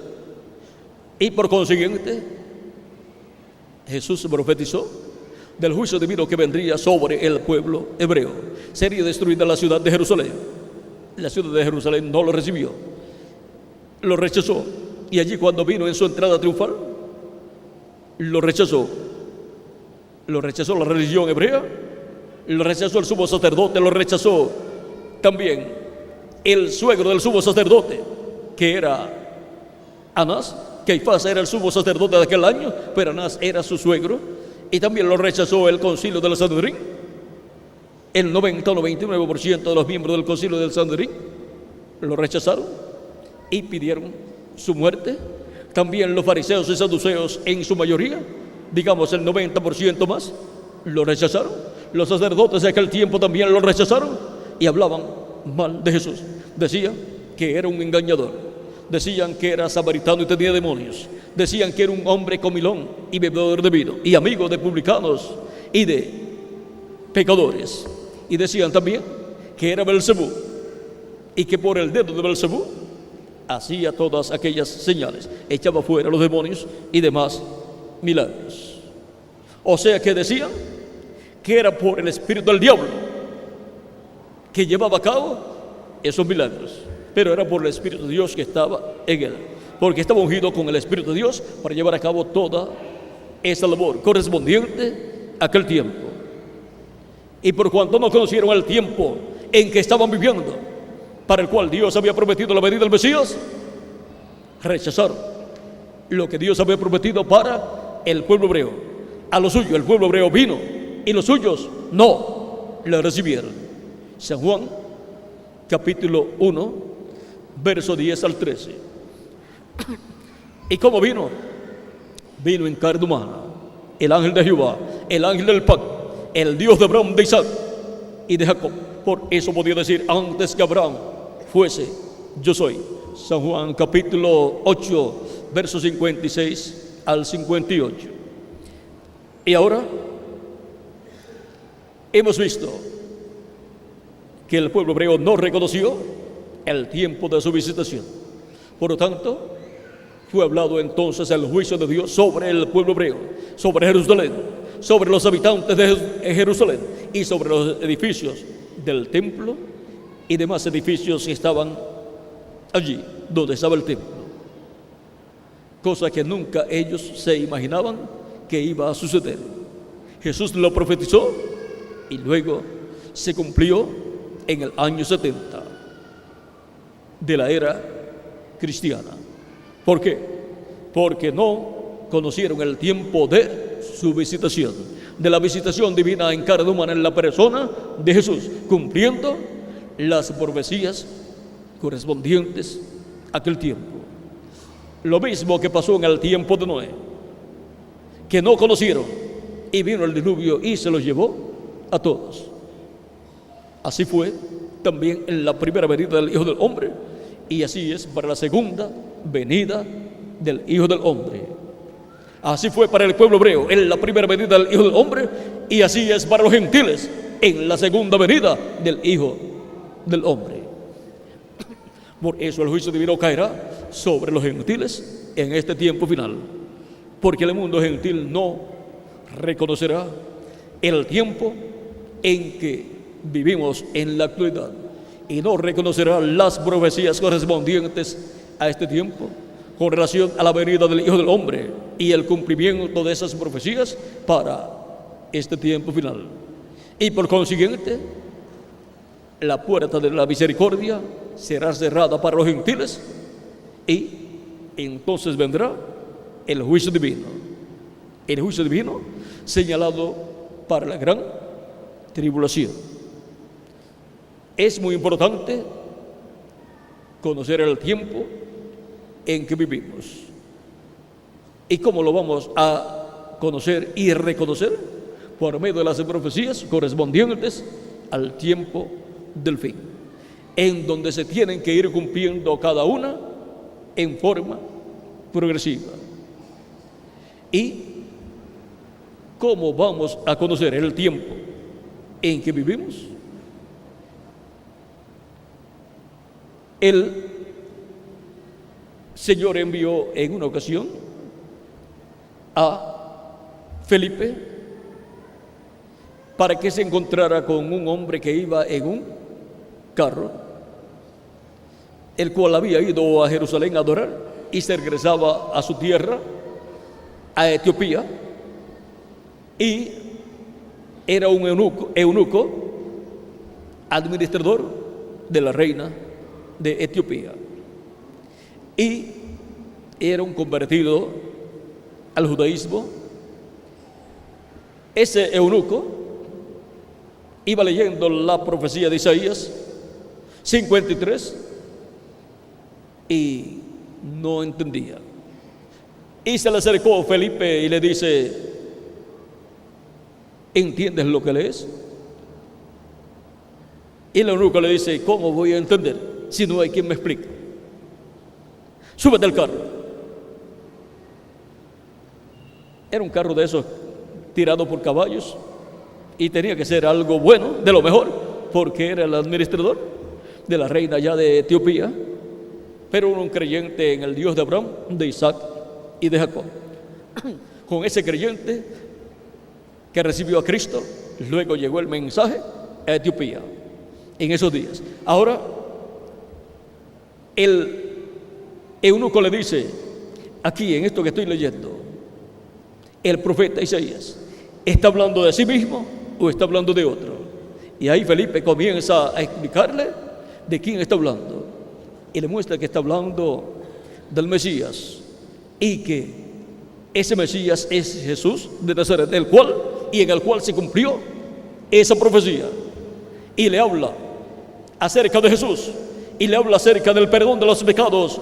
Y por consiguiente, Jesús profetizó del juicio divino que vendría sobre el pueblo hebreo. Sería destruida la ciudad de Jerusalén. La ciudad de Jerusalén no lo recibió, lo rechazó. Y allí, cuando vino en su entrada triunfal, lo rechazó. Lo rechazó la religión hebrea, lo rechazó el sumo sacerdote, lo rechazó también el suegro del sumo sacerdote, que era Anás. Caifás era el sumo sacerdote de aquel año, pero Anás era su suegro. Y también lo rechazó el concilio del Sanedrín. El 90 o 99% de los miembros del concilio del Sanedrín lo rechazaron y pidieron su muerte. También los fariseos y saduceos, en su mayoría, digamos el 90% más, lo rechazaron. Los sacerdotes de aquel tiempo también lo rechazaron y hablaban mal de Jesús. Decían que era un engañador, decían que era samaritano y tenía demonios, decían que era un hombre comilón y bebedor de vino y amigo de publicanos y de pecadores. Y decían también que era Belcebú y que por el dedo de Belcebú hacía todas aquellas señales, echaba fuera los demonios y demás milagros. O sea que decían que era por el espíritu del diablo que llevaba a cabo esos milagros, pero era por el espíritu de Dios que estaba en él, porque estaba ungido con el espíritu de Dios para llevar a cabo toda esa labor correspondiente a aquel tiempo. Y por cuanto no conocieron el tiempo en que estaban viviendo, para el cual Dios había prometido la venida del Mesías, rechazaron lo que Dios había prometido para el pueblo hebreo. A lo suyo el pueblo hebreo vino y los suyos no le recibieron. San Juan capítulo 1 verso 10 al 13. ¿Y cómo vino? Vino en carne humana, el ángel de Jehová, el ángel del pacto, el Dios de Abraham, de Isaac y de Jacob. Por eso podía decir: antes que Abraham fuese, yo soy. San Juan capítulo 8 versos 56 al 58. Y ahora hemos visto que el pueblo hebreo no reconoció el tiempo de su visitación. Por lo tanto, fue hablado entonces el juicio de Dios sobre el pueblo hebreo, sobre Jerusalén, sobre los habitantes de Jerusalén y sobre los edificios del templo y demás edificios que estaban allí donde estaba el templo, cosa que nunca ellos se imaginaban que iba a suceder. Jesús lo profetizó y luego se cumplió en el año 70 de la era cristiana. ¿Por qué? Porque no conocieron el tiempo de su visitación, de la visitación divina en carne humana en la persona de Jesús, cumpliendo las profecías correspondientes a aquel tiempo. Lo mismo que pasó en el tiempo de Noé, que no conocieron, y vino el diluvio y se los llevó a todos. Así fue también en la primera venida del Hijo del Hombre, y así es para la segunda venida del Hijo del Hombre. Así fue para el pueblo hebreo en la primera venida del Hijo del Hombre, y así es para los gentiles en la segunda venida del Hijo del Hombre. Por eso el juicio divino caerá sobre los gentiles en este tiempo final, porque el mundo gentil no reconocerá el tiempo en que vivimos en la actualidad y no reconocerá las profecías correspondientes a este tiempo con relación a la venida del Hijo del Hombre y el cumplimiento de esas profecías para este tiempo final. Y por consiguiente, la puerta de la misericordia será cerrada para los gentiles y entonces vendrá el juicio divino. El juicio divino señalado para la gran tribulación. Es muy importante conocer el tiempo en que vivimos. ¿Y cómo lo vamos a conocer y reconocer? Por medio de las profecías correspondientes al tiempo del fin, en donde se tienen que ir cumpliendo cada una en forma progresiva. ¿Y cómo vamos a conocer el tiempo en que vivimos, el Señor envió en una ocasión a Felipe para que se encontrara con un hombre que iba en un carro, el cual había ido a Jerusalén a adorar y se regresaba a su tierra, a Etiopía, y era un eunuco administrador de la reina de Etiopía, y era un convertido al judaísmo. Ese eunuco iba leyendo la profecía de Isaías 53 y no entendía. Y se le acercó Felipe y le dice: ¿entiendes lo que lees? Y el eunuco le dice: ¿cómo voy a entender si no hay quien me explique? Súbete al carro. Era un carro de esos tirado por caballos y tenía que ser algo bueno, de lo mejor, porque era el administrador de la reina ya de Etiopía, pero un creyente en el Dios de Abraham, de Isaac y de Jacob. Con ese creyente que recibió a Cristo, luego llegó el mensaje a Etiopía en esos días. Ahora, el eunuco le dice, aquí en esto que estoy leyendo, el profeta Isaías, ¿está hablando de sí mismo o está hablando de otro? Y ahí Felipe comienza a explicarle de quién está hablando, y le muestra que está hablando del Mesías, y que ese Mesías es Jesús de Nazaret, en el cual se cumplió esa profecía. Y le habla acerca de Jesús, y le habla acerca del perdón de los pecados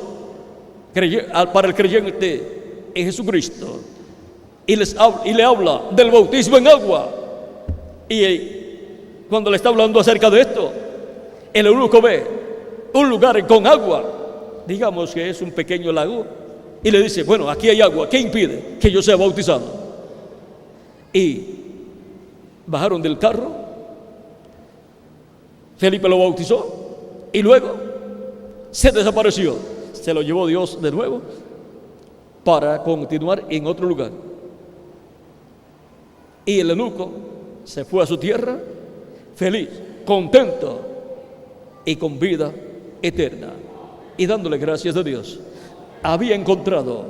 para el creyente en Jesucristo, y le habla del bautismo en agua. Y cuando le está hablando acerca de esto, el eunuco ve un lugar con agua, digamos que es un pequeño lago, y le dice: bueno, aquí hay agua, ¿qué impide que yo sea bautizado? Y bajaron del carro, Felipe lo bautizó, y luego se desapareció. Se lo llevó Dios de nuevo para continuar en otro lugar. Y el eunuco se fue a su tierra feliz, contento y con vida eterna, y dándole gracias a Dios. Había encontrado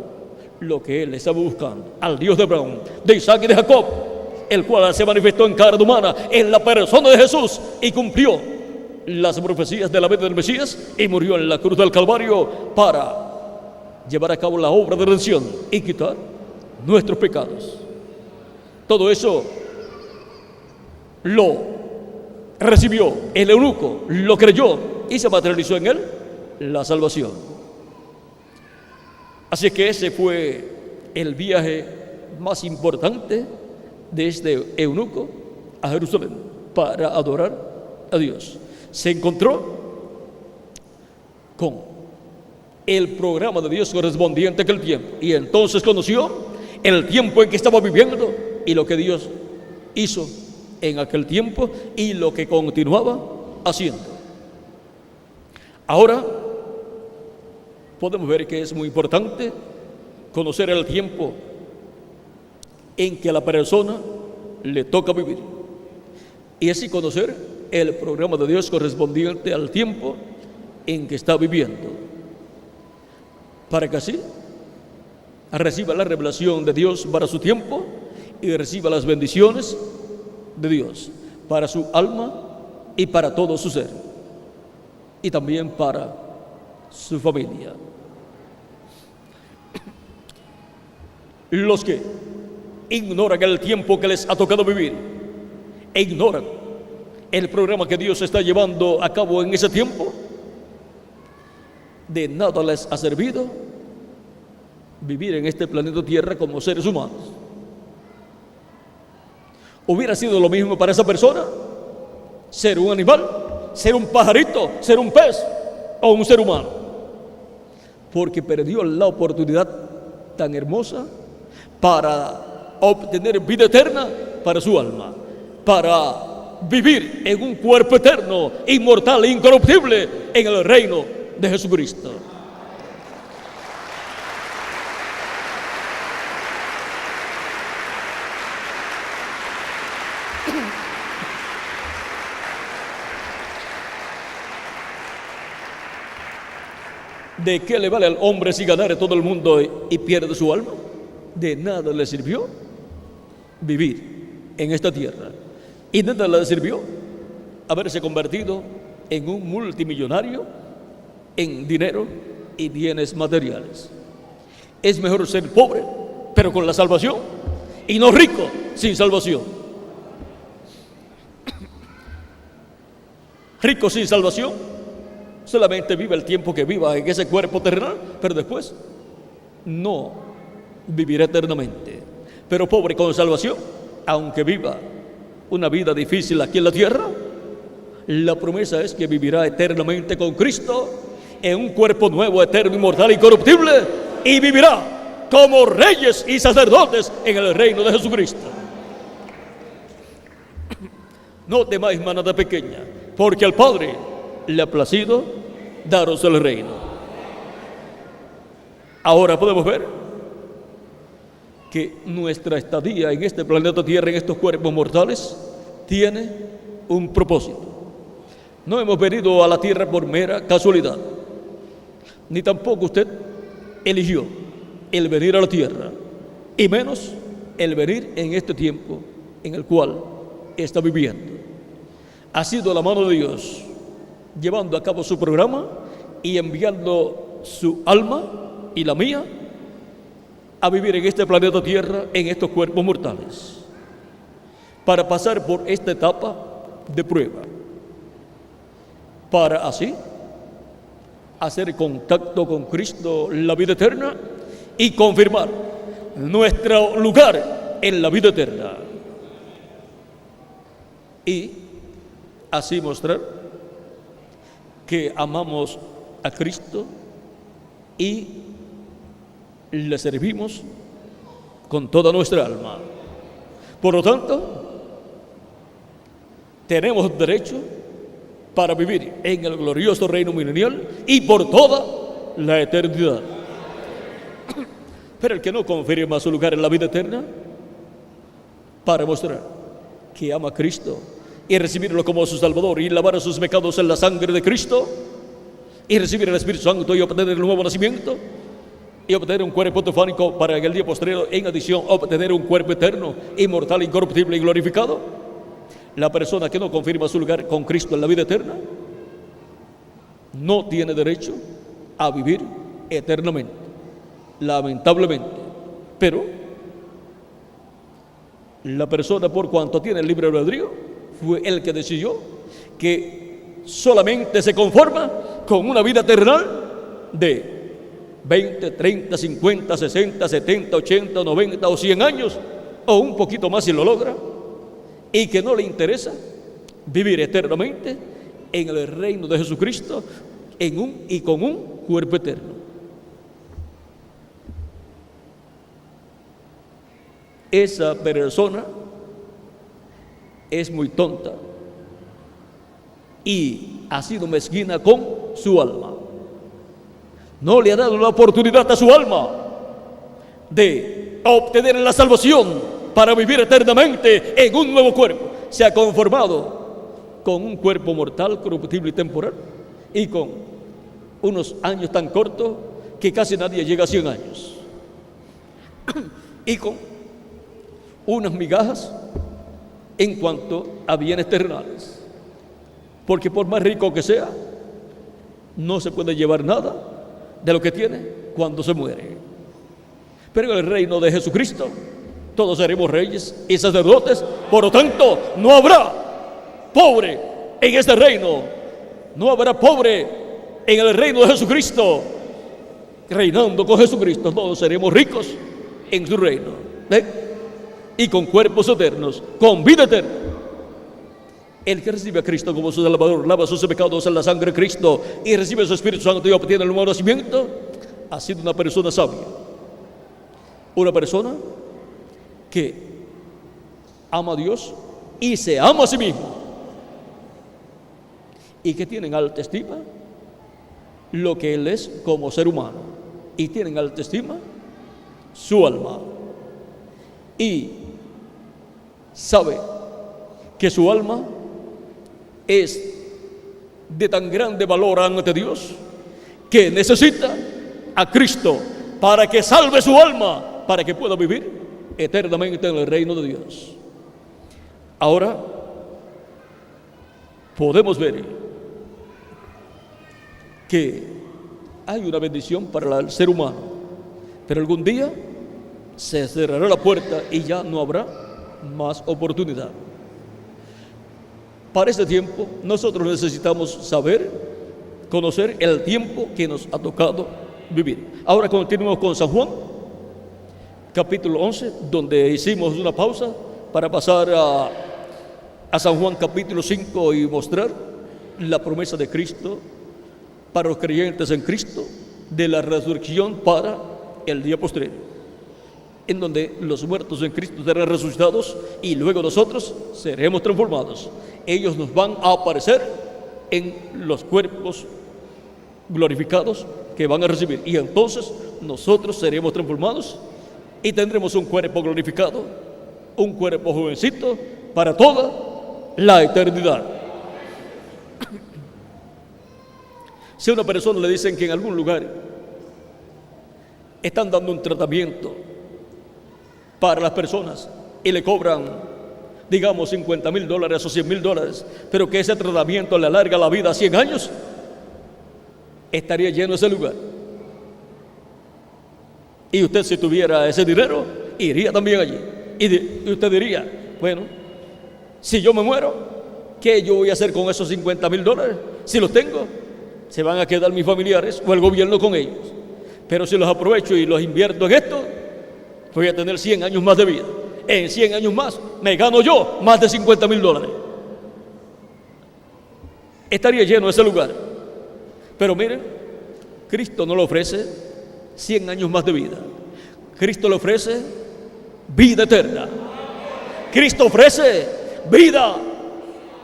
lo que él estaba buscando, al Dios de Abraham, de Isaac y de Jacob, el cual se manifestó en carne humana en la persona de Jesús y cumplió las profecías de la vida del Mesías, y murió en la cruz del Calvario para llevar a cabo la obra de redención y quitar nuestros pecados. Todo eso lo recibió el eunuco, lo creyó, y se materializó en él la salvación. Así que ese fue el viaje más importante de este eunuco a Jerusalén para adorar a Dios. Se encontró con el programa de Dios correspondiente a aquel tiempo, y entonces conoció el tiempo en que estaba viviendo y lo que Dios hizo en aquel tiempo y lo que continuaba haciendo. Ahora podemos ver que es muy importante conocer el tiempo en que a la persona le toca vivir, y así conocer el programa de Dios correspondiente al tiempo en que está viviendo, para que así reciba la revelación de Dios para su tiempo y reciba las bendiciones de Dios para su alma y para todo su ser, y también para su familia. Los que ignoran el tiempo que les ha tocado vivir, e ignoran el programa que Dios está llevando a cabo en ese tiempo, de nada les ha servido vivir en este planeta Tierra como seres humanos. Hubiera sido lo mismo para esa persona ser un animal, ser un pajarito, ser un pez o un ser humano, porque perdió la oportunidad tan hermosa para obtener vida eterna para su alma, para vivir en un cuerpo eterno, inmortal e incorruptible en el reino de Jesucristo. ¿De qué le vale al hombre si ganare todo el mundo y pierde su alma? De nada le sirvió vivir en esta tierra. Y de nada le sirvió haberse convertido en un multimillonario en dinero y bienes materiales. Es mejor ser pobre, pero con la salvación, y no rico sin salvación. Rico sin salvación, solamente vive el tiempo que viva en ese cuerpo terrenal, pero después no vivirá eternamente. Pero pobre con salvación, aunque viva una vida difícil aquí en la tierra, la promesa es que vivirá eternamente con Cristo en un cuerpo nuevo, eterno, inmortal y incorruptible, y vivirá como reyes y sacerdotes en el reino de Jesucristo. No temáis, manada pequeña, porque al Padre le ha placido daros el reino. Ahora podemos ver que nuestra estadía en este planeta Tierra, en estos cuerpos mortales, tiene un propósito. No hemos venido a la Tierra por mera casualidad, ni tampoco usted eligió el venir a la Tierra, y menos el venir en este tiempo en el cual está viviendo. Ha sido la mano de Dios llevando a cabo su programa y enviando su alma y la mía a vivir en este planeta Tierra, en estos cuerpos mortales, para pasar por esta etapa de prueba, para así hacer contacto con Cristo, la vida eterna, y confirmar nuestro lugar en la vida eterna, y así mostrar que amamos a Cristo y le servimos con toda nuestra alma. Por lo tanto, tenemos derecho para vivir en el glorioso reino milenial y por toda la eternidad. Pero el que no confirma su lugar en la vida eterna, para mostrar que ama a Cristo y recibirlo como su Salvador y lavar sus pecados en la sangre de Cristo y recibir el Espíritu Santo y obtener el nuevo nacimiento y obtener un cuerpo teofánico para en el día postrero, en adición, obtener un cuerpo eterno, inmortal, incorruptible y glorificado. La persona que no confirma su lugar con Cristo en la vida eterna no tiene derecho a vivir eternamente, lamentablemente. Pero la persona, por cuanto tiene el libre albedrío, fue el que decidió que solamente se conforma con una vida terrenal de 20, 30, 50, 60, 70, 80, 90 o 100 años, o un poquito más si lo logra, y que no le interesa vivir eternamente en el reino de Jesucristo y con un cuerpo eterno. Esa persona es muy tonta y ha sido mezquina con su alma. No le ha dado la oportunidad a su alma de obtener la salvación para vivir eternamente en un nuevo cuerpo. Se ha conformado con un cuerpo mortal, corruptible y temporal, y con unos años tan cortos que casi nadie llega a 100 años, y con unas migajas en cuanto a bienes terrenales, porque por más rico que sea, no se puede llevar nada de lo que tiene cuando se muere. Pero en el reino de Jesucristo todos seremos reyes y sacerdotes. Por lo tanto, no habrá pobre en este reino, no habrá pobre en el reino de Jesucristo. Reinando con Jesucristo, todos seremos ricos en su reino, y con cuerpos eternos, con vida eterna. El que recibe a Cristo como su Salvador, lava sus pecados en la sangre de Cristo y recibe su Espíritu Santo y obtiene el nuevo nacimiento, ha sido una persona sabia, una persona que ama a Dios y se ama a sí mismo y que tienen alta estima lo que Él es como ser humano, y tienen alta estima su alma, y sabe que su alma es de tan grande valor ante Dios que necesita a Cristo para que salve su alma, para que pueda vivir eternamente en el reino de Dios. Ahora podemos ver que hay una bendición para el ser humano, pero algún día se cerrará la puerta y ya no habrá más oportunidad. Para este tiempo nosotros necesitamos saber, conocer el tiempo que nos ha tocado vivir. Ahora continuamos con San Juan, capítulo 11, donde hicimos una pausa para pasar a San Juan capítulo 5 y mostrar la promesa de Cristo para los creyentes en Cristo de la resurrección para el día postrero, en donde los muertos en Cristo serán resucitados y luego nosotros seremos transformados. Ellos nos van a aparecer en los cuerpos glorificados que van a recibir, y entonces nosotros seremos transformados y tendremos un cuerpo glorificado, un cuerpo jovencito para toda la eternidad. Si a una persona le dicen que en algún lugar están dando un tratamiento para las personas y le cobran, digamos, $50,000 o $100,000, pero que ese tratamiento le alarga la vida a 100 años, estaría lleno ese lugar. Y usted, si tuviera ese dinero, iría también allí. Y usted diría, bueno, si yo me muero, ¿qué yo voy a hacer con esos $50,000? Si los tengo, se van a quedar mis familiares o el gobierno con ellos. Pero si los aprovecho y los invierto en esto, voy a tener 100 años más de vida. En 100 años más me gano yo más de $50,000. Estaría lleno ese lugar. Pero miren, Cristo no le ofrece 100 años más de vida. Cristo le ofrece vida eterna. Cristo ofrece vida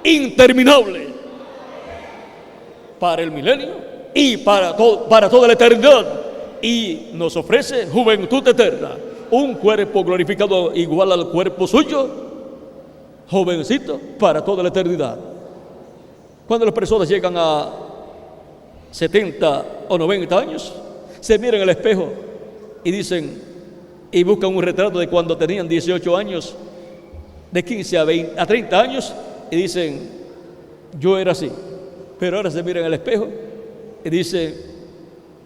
interminable para el milenio y para toda la eternidad. Y nos ofrece juventud eterna, un cuerpo glorificado igual al cuerpo suyo, jovencito para toda la eternidad. Cuando las personas llegan a 70 o 90 años, se miran al espejo y dicen, y buscan un retrato de cuando tenían 18 años, de 15 a 30 años, y dicen, yo era así. Pero ahora se miran al espejo y dicen,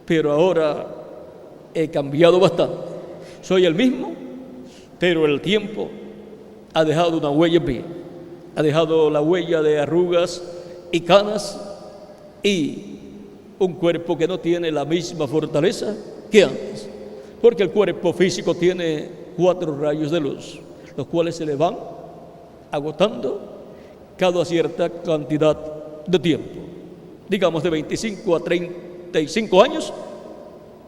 pero ahora he cambiado bastante. Soy el mismo, pero el tiempo ha dejado una huella en mí. Ha dejado la huella de arrugas y canas y un cuerpo que no tiene la misma fortaleza que antes. Porque el cuerpo físico tiene 4 rayos de luz, los cuales se le van agotando cada cierta cantidad de tiempo. Digamos de 25 a 35 años,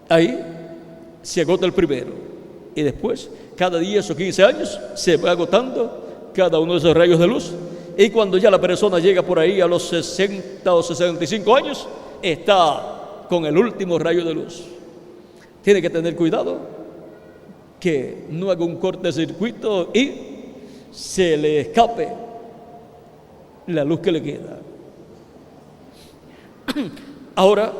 ahí se agota el primero. Y después, cada 10 o 15 años, se va agotando cada uno de esos rayos de luz. Y cuando ya la persona llega por ahí a los 60 o 65 años, está con el último rayo de luz. Tiene que tener cuidado que no haga un cortocircuito y se le escape la luz que le queda. Ahora,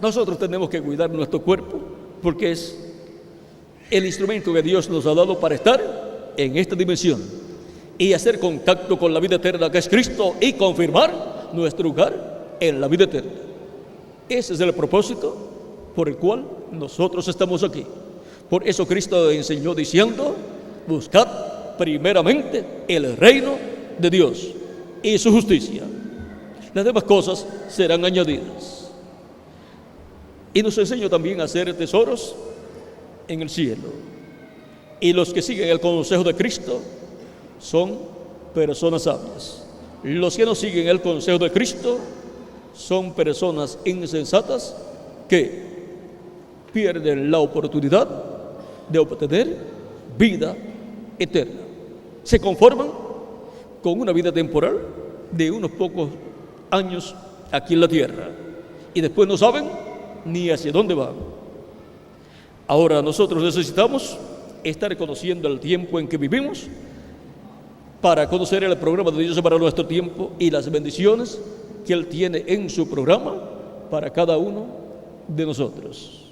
nosotros tenemos que cuidar nuestro cuerpo porque es el instrumento que Dios nos ha dado para estar en esta dimensión y hacer contacto con la vida eterna que es Cristo y confirmar nuestro lugar en la vida eterna. Ese es el propósito por el cual nosotros estamos aquí. Por eso Cristo enseñó diciendo, buscad primeramente el reino de Dios y su justicia. Las demás cosas serán añadidas. Y nos enseñó también a hacer tesoros en el cielo. Y los que siguen el consejo de Cristo son personas sabias. Los que no siguen el consejo de Cristo son personas insensatas que pierden la oportunidad de obtener vida eterna. Se conforman con una vida temporal de unos pocos años aquí en la tierra y después no saben ni hacia dónde van. Ahora nosotros necesitamos estar conociendo el tiempo en que vivimos para conocer el programa de Dios para nuestro tiempo y las bendiciones que Él tiene en su programa para cada uno de nosotros.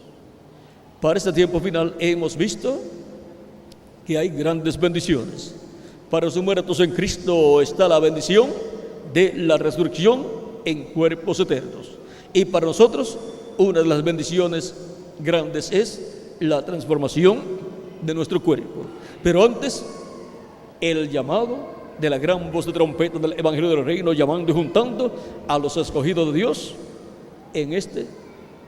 Para este tiempo final hemos visto que hay grandes bendiciones. Para los muertos en Cristo está la bendición de la resurrección en cuerpos eternos. Y para nosotros una de las bendiciones grandes es la transformación de nuestro cuerpo. Pero antes, el llamado de la gran voz de trompeta del Evangelio del Reino, llamando y juntando a los escogidos de Dios en este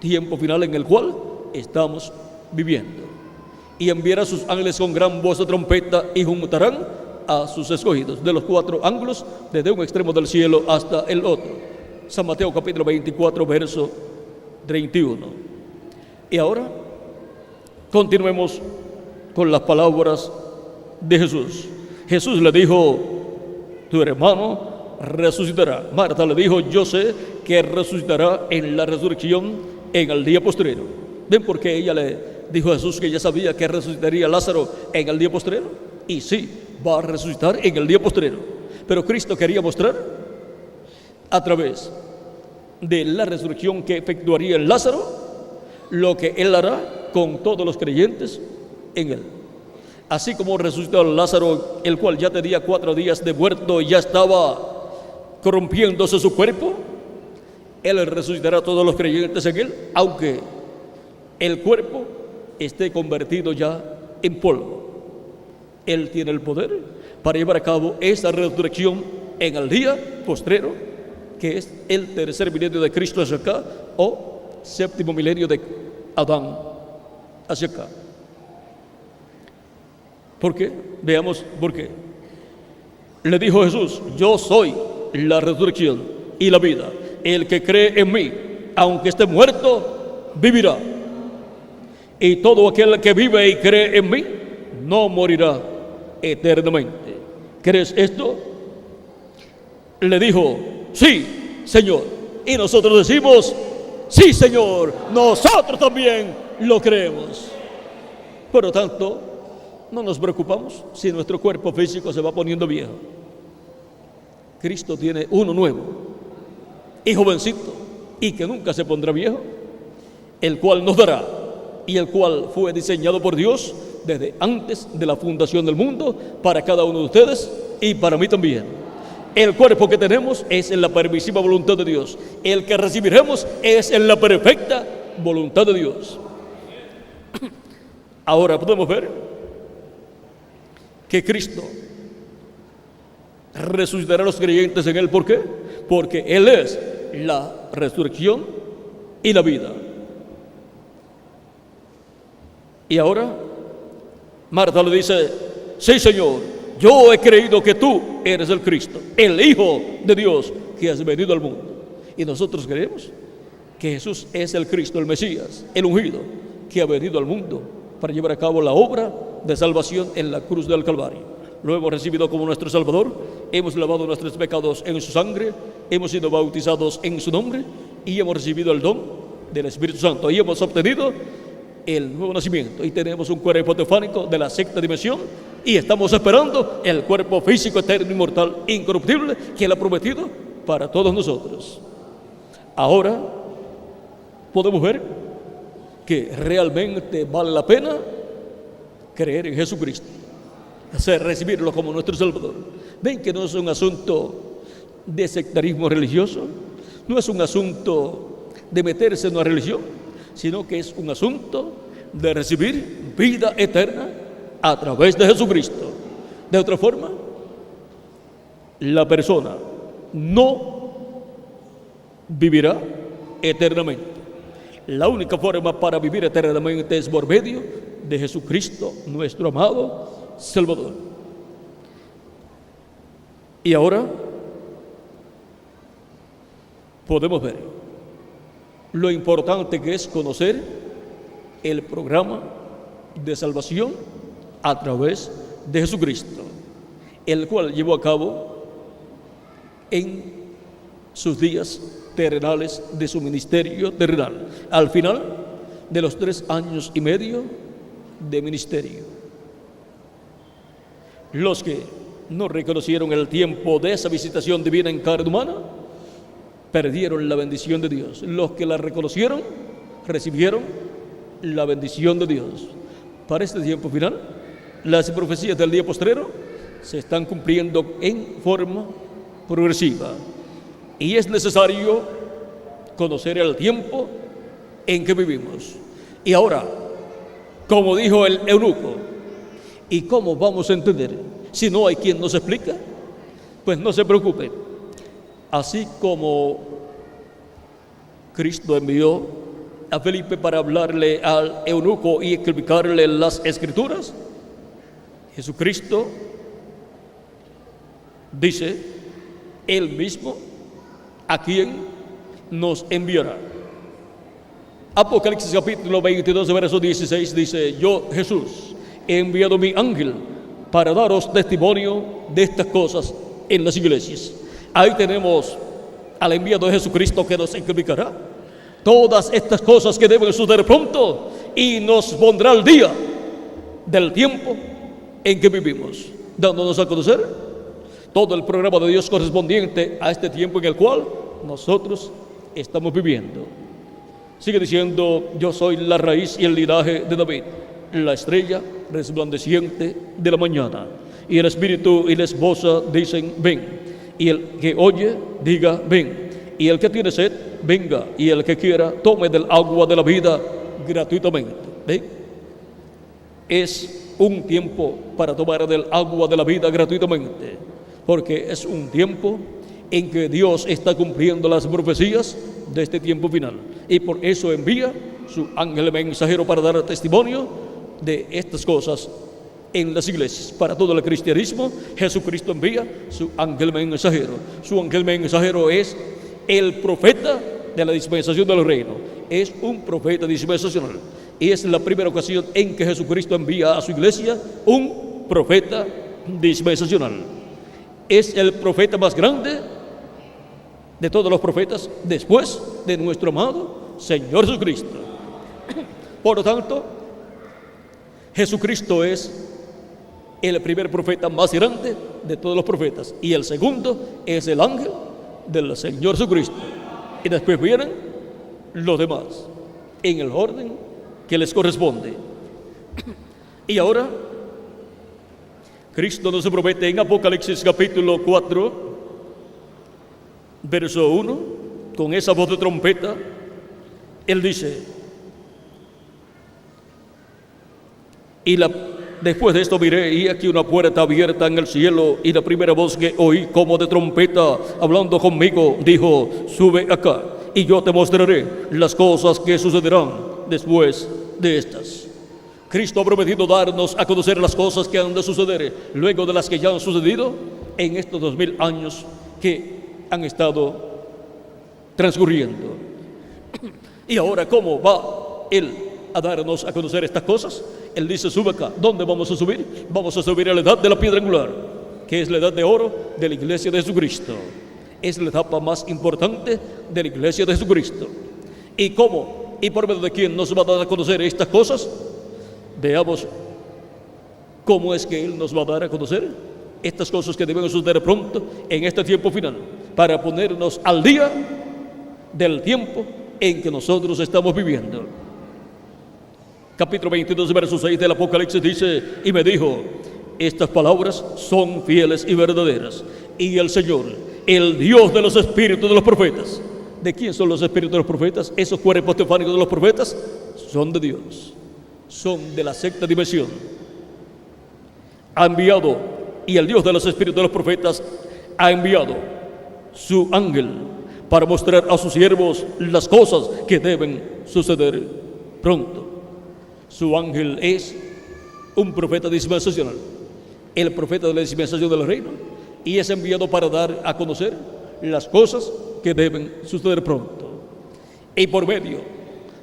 tiempo final en el cual estamos viviendo. Y enviará a sus ángeles con gran voz de trompeta y juntarán a sus escogidos de los 4 ángulos, desde un extremo del cielo hasta el otro. San Mateo capítulo 24, verso 31. Y ahora continuemos con las palabras de Jesús. Jesús le dijo: tu hermano resucitará. Marta le dijo: yo sé que resucitará en la resurrección en el día postrero. ¿Ven por qué ella le dijo a Jesús que ya sabía que resucitaría Lázaro en el día postrero? Y sí, va a resucitar en el día postrero. Pero Cristo quería mostrar a través de la resurrección que efectuaría en Lázaro lo que Él hará con todos los creyentes en Él. Así como resucitó a Lázaro, el cual ya tenía 4 días de muerto y ya estaba corrompiéndose su cuerpo, Él resucitará a todos los creyentes en Él, aunque el cuerpo esté convertido ya en polvo. Él tiene el poder para llevar a cabo esa resurrección en el día postrero, que es el tercer milenio de Cristo hacia acá, o séptimo milenio de Adán hacia acá. ¿Por qué? Veamos por qué. Le dijo Jesús: yo soy la resurrección y la vida. El que cree en mí, aunque esté muerto, vivirá. Y todo aquel que vive y cree en mí no morirá eternamente. ¿Crees esto? Le dijo: sí, Señor. Y nosotros decimos: sí, Señor, nosotros también lo creemos. Por lo tanto, no nos preocupamos si nuestro cuerpo físico se va poniendo viejo. Cristo tiene uno nuevo y jovencito, y que nunca se pondrá viejo, el cual nos dará, y el cual fue diseñado por Dios desde antes de la fundación del mundo para cada uno de ustedes y para mí también. El cuerpo que tenemos es en la permisiva voluntad de Dios. El que recibiremos es en la perfecta voluntad de Dios. Ahora podemos ver que Cristo resucitará a los creyentes en Él. ¿Por qué? Porque Él es la resurrección y la vida. Y ahora Marta le dice: sí, Señor, yo he creído que tú eres el Cristo, el Hijo de Dios que has venido al mundo. Y nosotros creemos que Jesús es el Cristo, el Mesías, el ungido, que ha venido al mundo para llevar a cabo la obra de salvación en la cruz del Calvario. Lo hemos recibido como nuestro Salvador, hemos lavado nuestros pecados en su sangre, hemos sido bautizados en su nombre y hemos recibido el don del Espíritu Santo y hemos obtenido el nuevo nacimiento, y tenemos un cuerpo teofánico de la sexta dimensión, y estamos esperando el cuerpo físico eterno, inmortal, incorruptible, que Él ha prometido para todos nosotros. Ahora podemos ver que realmente vale la pena creer en Jesucristo, recibirlo como nuestro Salvador. Ven que no es un asunto de sectarismo religioso, no es un asunto de meterse en una religión, sino que es un asunto de recibir vida eterna a través de Jesucristo. De otra forma, la persona no vivirá eternamente. La única forma para vivir eternamente es por medio de Jesucristo, nuestro amado Salvador. Y ahora podemos ver lo importante que es conocer el programa de salvación a través de Jesucristo, el cual llevó a cabo en sus días terrenales de su ministerio terrenal, al final de los 3 años y medio de ministerio. Los que no reconocieron el tiempo de esa visitación divina en carne humana, perdieron la bendición de Dios. Los que la reconocieron, recibieron la bendición de Dios. Para este tiempo final, las profecías del día postrero se están cumpliendo en forma progresiva. Y es necesario conocer el tiempo en que vivimos. Y ahora, como dijo el eunuco, ¿y cómo vamos a entender si no hay quien nos explica? Pues no se preocupe. Así como Cristo envió a Felipe para hablarle al eunuco y explicarle las Escrituras, Jesucristo dice Él mismo a quien nos enviará. Apocalipsis capítulo 22, verso 16 dice: yo, Jesús, he enviado mi ángel para daros testimonio de estas cosas en las iglesias. Ahí tenemos al enviado de Jesucristo que nos explicará todas estas cosas que deben suceder pronto y nos pondrá al día del tiempo en que vivimos, dándonos a conocer todo el programa de Dios correspondiente a este tiempo en el cual nosotros estamos viviendo. Sigue diciendo: yo soy la raíz y el linaje de David, la estrella resplandeciente de la mañana. Y el espíritu y la esposa dicen: ven. Y el que oye, diga: ven. Y el que tiene sed, venga. Y el que quiera, tome del agua de la vida gratuitamente. ¿Ven? Es un tiempo para tomar del agua de la vida gratuitamente, porque es un tiempo en que Dios está cumpliendo las profecías de este tiempo final. Y por eso envía su ángel mensajero para dar testimonio de estas cosas en las iglesias. Para todo el cristianismo, Jesucristo envía su ángel mensajero. Su ángel mensajero es el profeta de la dispensación del reino. Es un profeta dispensacional. Y es la primera ocasión en que Jesucristo envía a su iglesia un profeta dispensacional. Es el profeta más grande de todos los profetas después de nuestro amado Señor Jesucristo. Por lo tanto, Jesucristo es el primer profeta más grande de todos los profetas, y el segundo es el ángel del Señor Jesucristo, y después vienen los demás en el orden que les corresponde. Y ahora Cristo nos promete en Apocalipsis capítulo 4 verso 1, con esa voz de trompeta, Él dice: después de esto miré, y aquí una puerta abierta en el cielo, y la primera voz que oí como de trompeta hablando conmigo dijo: sube acá, y yo te mostraré las cosas que sucederán después de estas. Cristo ha prometido darnos a conocer las cosas que han de suceder luego de las que ya han sucedido en estos 2000 años que han estado transcurriendo. Y ahora, ¿cómo va Él a darnos a conocer estas cosas? Él dice: sube acá. ¿Dónde vamos a subir? Vamos a subir a la edad de la piedra angular, que es la edad de oro de la iglesia de Jesucristo. Es la etapa más importante de la iglesia de Jesucristo. ¿Y cómo? ¿Y por medio de quién nos va a dar a conocer estas cosas? Veamos cómo es que Él nos va a dar a conocer estas cosas que deben suceder pronto en este tiempo final, para ponernos al día del tiempo en que nosotros estamos viviendo. Capítulo 22, verso 6 del Apocalipsis dice: y me dijo: estas palabras son fieles y verdaderas. Y el Señor, el Dios de los espíritus de los profetas. ¿De quién son los espíritus de los profetas? Esos cuerpos teofánicos de los profetas son de Dios, son de la sexta dimensión. Ha enviado, y el Dios de los espíritus de los profetas ha enviado su ángel para mostrar a sus siervos las cosas que deben suceder pronto. Su ángel es un profeta dispensacional, el profeta de la dispensación del reino, y es enviado para dar a conocer las cosas que deben suceder pronto. Y por medio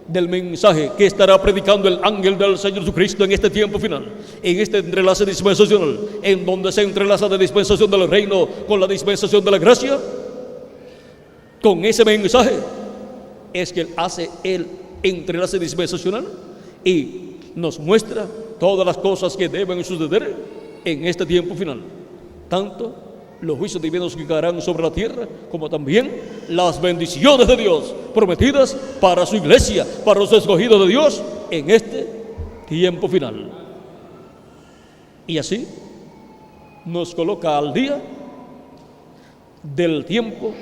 del mensaje que estará predicando el ángel del Señor Jesucristo en este tiempo final, en este entrelace dispensacional, en donde se entrelaza la dispensación del reino con la dispensación de la gracia, Con ese mensaje es que Él hace el entrelace dispensacional y nos muestra todas las cosas que deben suceder en este tiempo final, tanto los juicios divinos que caerán sobre la tierra, como también las bendiciones de Dios prometidas para su iglesia, para los escogidos de Dios en este tiempo final. Y así nos coloca al día del tiempo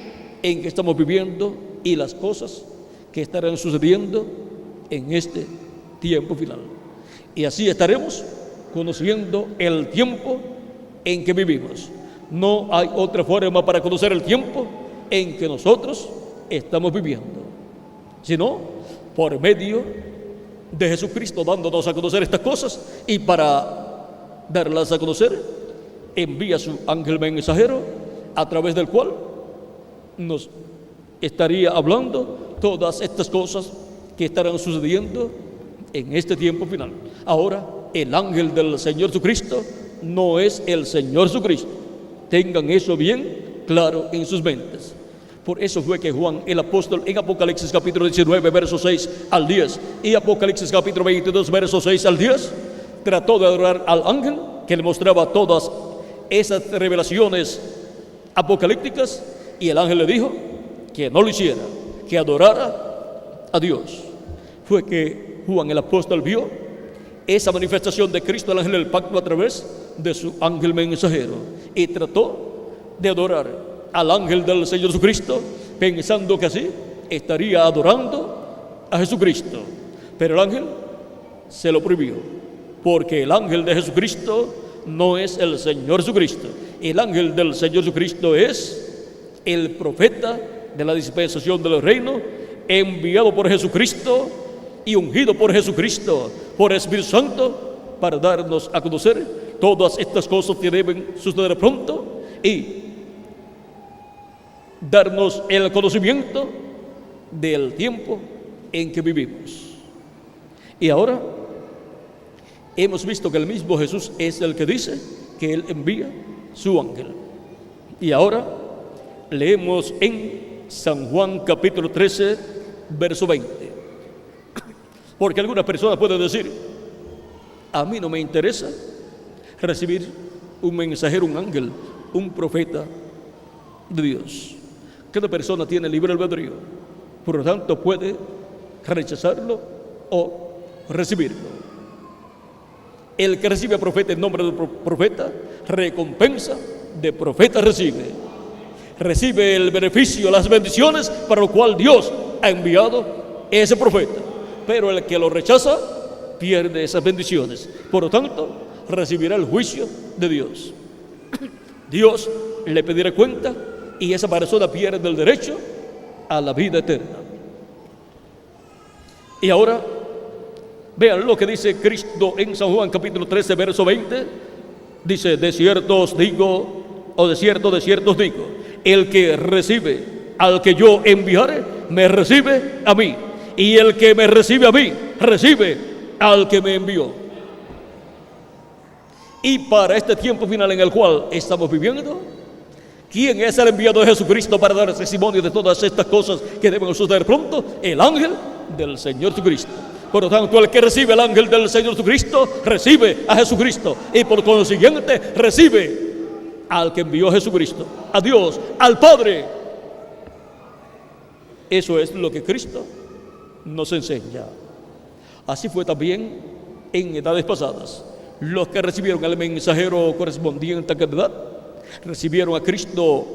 en que estamos viviendo y las cosas que estarán sucediendo en este tiempo final. Y así estaremos conociendo el tiempo en que vivimos. No hay otra forma para conocer el tiempo en que nosotros estamos viviendo, sino por medio de Jesucristo dándonos a conocer estas cosas, y para darlas a conocer envía su ángel mensajero, a través del cual nos estaría hablando todas estas cosas que estarán sucediendo en este tiempo final. Ahora, el ángel del Señor Jesucristo no es el Señor Jesucristo. Tengan eso bien claro en sus mentes. Por eso fue que Juan el apóstol en Apocalipsis capítulo 19 versos 6 al 10 y Apocalipsis capítulo 22 versos 6 al 10 trató de adorar al ángel que le mostraba todas esas revelaciones apocalípticas, y el ángel le dijo que no lo hiciera, que adorara a Dios. Fue que Juan el apóstol vio esa manifestación de Cristo, el ángel del pacto, a través de su ángel mensajero, y trató de adorar al ángel del Señor Jesucristo, pensando que así estaría adorando a Jesucristo. Pero el ángel se lo prohibió, porque el ángel de Jesucristo no es el Señor Jesucristo. El ángel del Señor Jesucristo es el profeta de la dispensación del reino, enviado por Jesucristo y ungido por Jesucristo, por el Espíritu Santo, para darnos a conocer todas estas cosas que deben suceder pronto y darnos el conocimiento del tiempo en que vivimos. Y ahora hemos visto que el mismo Jesús es el que dice que Él envía su ángel. Y ahora leemos en San Juan capítulo 13, verso 20. Porque algunas personas pueden decir: a mí no me interesa recibir un mensajero, un ángel, un profeta de Dios. Cada persona tiene libre albedrío, por lo tanto puede rechazarlo o recibirlo. El que recibe a profeta en nombre del profeta, recompensa de profeta recibe. Recibe el beneficio, las bendiciones para lo cual Dios ha enviado ese profeta. Pero el que lo rechaza pierde esas bendiciones. Por lo tanto, recibirá el juicio de Dios. Dios le pedirá cuenta y esa persona pierde el derecho a la vida eterna. Y ahora, vean lo que dice Cristo en San Juan capítulo 13, verso 20. Dice: de cierto os digo, o de cierto os digo, el que recibe al que yo enviare, me recibe a mí. Y el que me recibe a mí, recibe al que me envió. Y para este tiempo final en el cual estamos viviendo, ¿quién es el enviado de Jesucristo para dar testimonio de todas estas cosas que deben suceder pronto? El ángel del Señor Jesucristo. Por lo tanto, el que recibe al ángel del Señor Jesucristo, recibe a Jesucristo. Y por consiguiente, recibe al que envió a Jesucristo, a Dios, al Padre. Eso es lo que Cristo nos enseña. Así fue también en edades pasadas. Los que recibieron al mensajero correspondiente a cada edad, recibieron a Cristo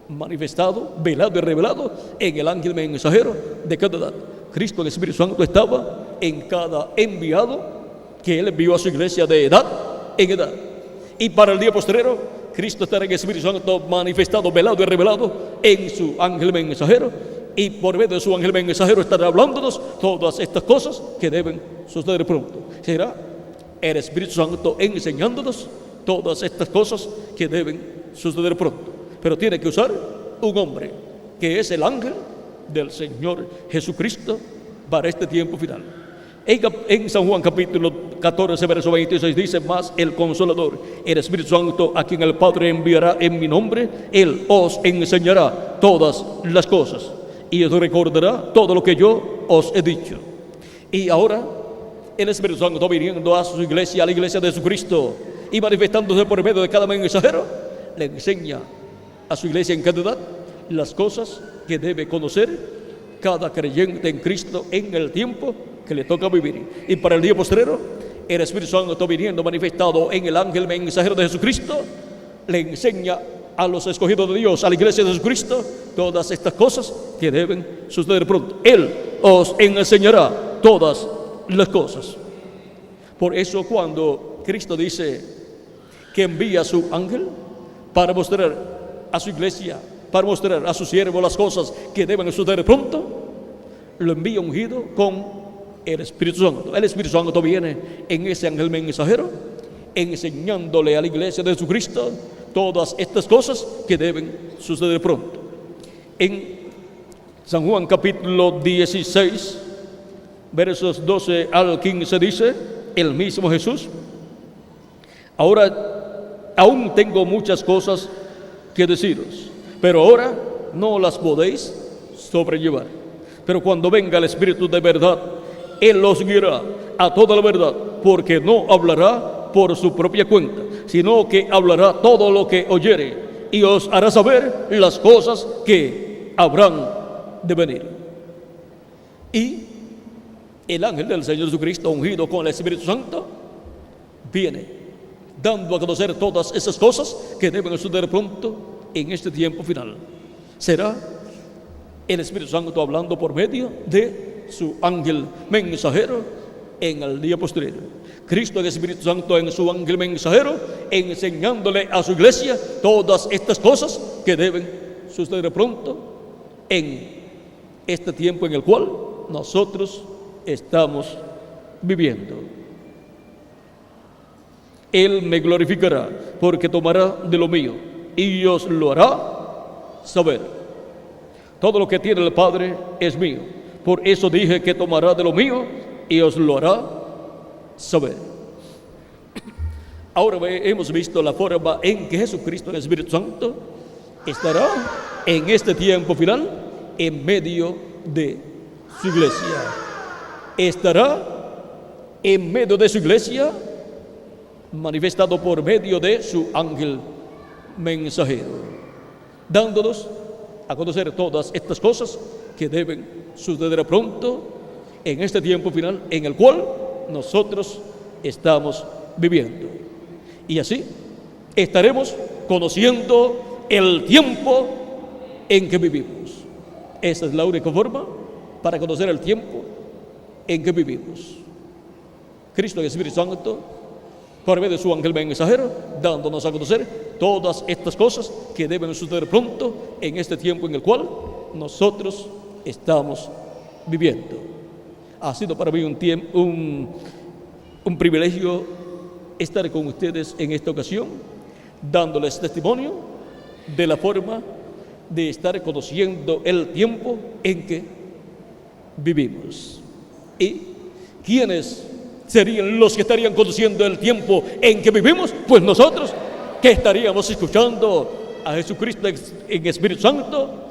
manifestado, velado y revelado en el ángel mensajero de cada edad. Cristo, el Espíritu Santo, estaba en cada enviado que Él envió a su iglesia de edad en edad. Y para el día postrero, Cristo estará en el Espíritu Santo manifestado, velado y revelado en su ángel mensajero. Y por medio de su ángel mensajero estará hablándonos todas estas cosas que deben suceder pronto. Será el Espíritu Santo enseñándonos todas estas cosas que deben suceder pronto. Pero tiene que usar un hombre, que es el ángel del Señor Jesucristo, para este tiempo final. En San Juan capítulo 14, verso 26 dice: mas el Consolador, el Espíritu Santo, a quien el Padre enviará en mi nombre, Él os enseñará todas las cosas y os recordará todo lo que yo os he dicho. Y ahora el Espíritu Santo está viniendo a su iglesia, a la iglesia de Jesucristo, y manifestándose por medio de cada mensajero, le enseña a su iglesia en cada edad las cosas que debe conocer cada creyente en Cristo en el tiempo que le toca vivir. Y para el día postrero, el Espíritu Santo está viniendo manifestado en el ángel mensajero de Jesucristo, le enseña a los escogidos de Dios, a la iglesia de Jesucristo, todas estas cosas que deben suceder pronto. Él os enseñará todas las cosas. Por eso cuando Cristo dice que envía a su ángel para mostrar a su iglesia, para mostrar a su siervo las cosas que deben suceder pronto, lo envía ungido con el Espíritu Santo. El Espíritu Santo viene en ese ángel mensajero, enseñándole a la iglesia de Jesucristo todas estas cosas que deben suceder pronto. En San Juan capítulo 16, versos 12 al 15 dice el mismo Jesús: ahora aún tengo muchas cosas que deciros, pero ahora no las podéis sobrellevar. Pero cuando venga el Espíritu de verdad, Él os guiará a toda la verdad, porque no hablará por su propia cuenta, sino que hablará todo lo que oyere, y os hará saber las cosas que habrán de venir. Y el ángel del Señor Jesucristo, ungido con el Espíritu Santo, viene dando a conocer todas esas cosas que deben suceder pronto en este tiempo final. Será el Espíritu Santo hablando por medio de su ángel mensajero en el día posterior. Cristo, el Espíritu Santo, en su ángel mensajero, enseñándole a su iglesia todas estas cosas que deben suceder pronto en este tiempo en el cual nosotros estamos viviendo. Él me glorificará, porque tomará de lo mío y os lo hará saber. Todo lo que tiene el Padre es mío. Por eso dije que tomará de lo mío y os lo hará saber. Ahora hemos visto la forma en que Jesucristo, el Espíritu Santo, estará en este tiempo final en medio de su iglesia. Estará en medio de su iglesia, manifestado por medio de su ángel mensajero, dándonos a conocer todas estas cosas que deben suceder pronto en este tiempo final en el cual nosotros estamos viviendo. Y así estaremos conociendo el tiempo en que vivimos. Esa es la única forma para conocer el tiempo en que vivimos. Cristo, el Espíritu Santo, por medio de su ángel mensajero, dándonos a conocer todas estas cosas que deben suceder pronto en este tiempo en el cual nosotros estamos viviendo. Ha sido para mí un privilegio estar con ustedes en esta ocasión, dándoles testimonio de la forma de estar conociendo el tiempo en que vivimos. ¿Y quiénes serían los que estarían conociendo el tiempo en que vivimos? Pues nosotros, que estaríamos escuchando a Jesucristo en Espíritu Santo,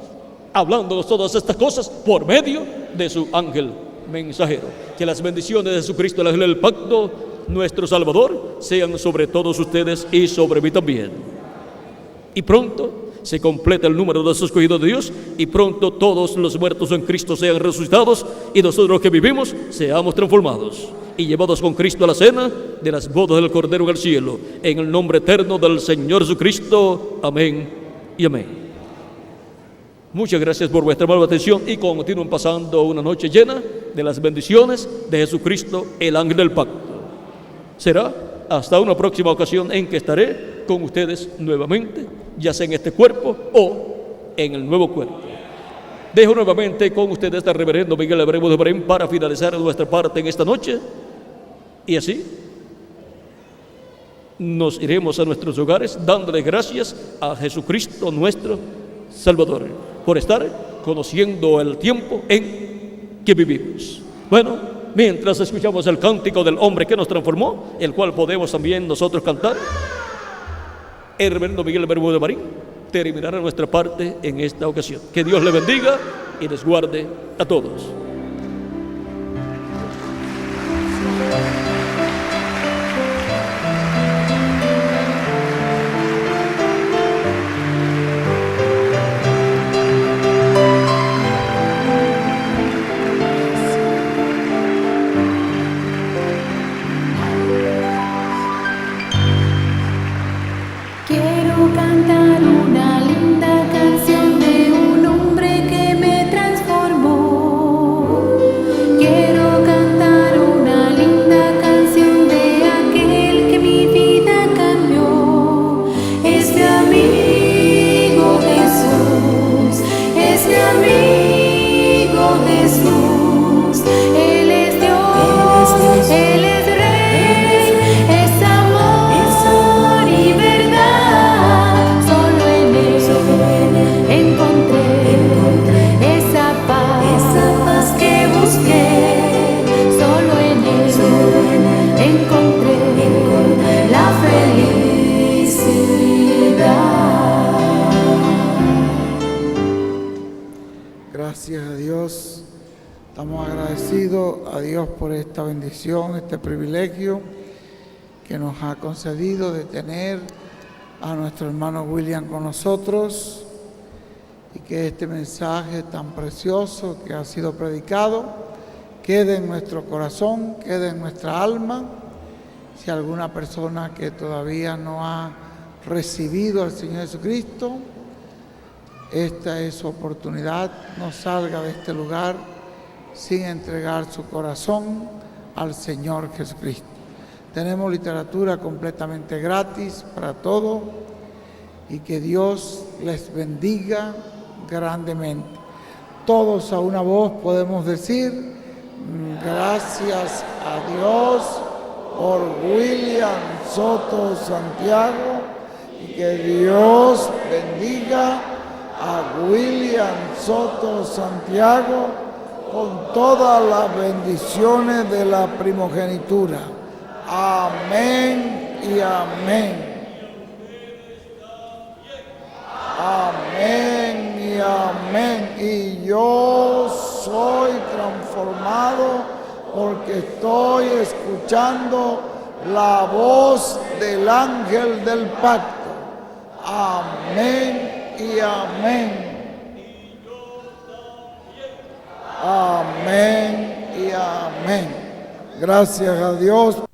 hablándonos todas estas cosas por medio de su ángel mensajero. Que las bendiciones de Jesucristo, el ángel del pacto, nuestro Salvador, sean sobre todos ustedes y sobre mí también. Y pronto se completa el número de los escogidos de Dios, y pronto todos los muertos en Cristo sean resucitados, y nosotros los que vivimos seamos transformados y llevados con Cristo a la cena de las bodas del Cordero en el cielo, en el nombre eterno del Señor Jesucristo. Amén y amén. Muchas gracias por vuestra amable atención, y continúen pasando una noche llena de las bendiciones de Jesucristo, el ángel del pacto. Será hasta una próxima ocasión en que estaré con ustedes nuevamente, ya sea en este cuerpo o en el nuevo cuerpo. Dejo nuevamente con ustedes al reverendo Miguel Abreu de Brem para finalizar nuestra parte en esta noche, y así nos iremos a nuestros hogares dándole gracias a Jesucristo nuestro Salvador por estar conociendo el tiempo en que vivimos. Bueno, mientras escuchamos el cántico del hombre que nos transformó, el cual podemos también nosotros cantar. El reverendo Miguel Bermúdez Marín terminará nuestra parte en esta ocasión. Que Dios le bendiga y les guarde a todos. Quiero cantar una linda canción de un hombre que me transformó. Quiero cantar una linda canción de aquel que mi vida cambió. Es mi amigo Jesús, es mi amigo Jesús. Él es Dios, Él es Rey, es amor y verdad. Solo en Él encontré esa paz que busqué. Solo en Él encontré la felicidad. Gracias a Dios, estamos agradecidos a Dios por esta bendición, este privilegio que nos ha concedido de tener a nuestro hermano William con nosotros y que este mensaje tan precioso que ha sido predicado quede en nuestro corazón, quede en nuestra alma. Si alguna persona que todavía no ha recibido al Señor Jesucristo, esta es su oportunidad. No salga de este lugar sin entregar su corazón al Señor Jesucristo. Tenemos literatura completamente gratis para todo y que Dios les bendiga grandemente. Todos a una voz podemos decir: gracias a Dios por William Soto Santiago, y que Dios bendiga a William Soto Santiago con todas las bendiciones de la primogenitura. Amén y amén. Amén y amén. Y yo soy transformado porque estoy escuchando la voz del ángel del pacto. Amén y amén. Amén y amén. Gracias a Dios.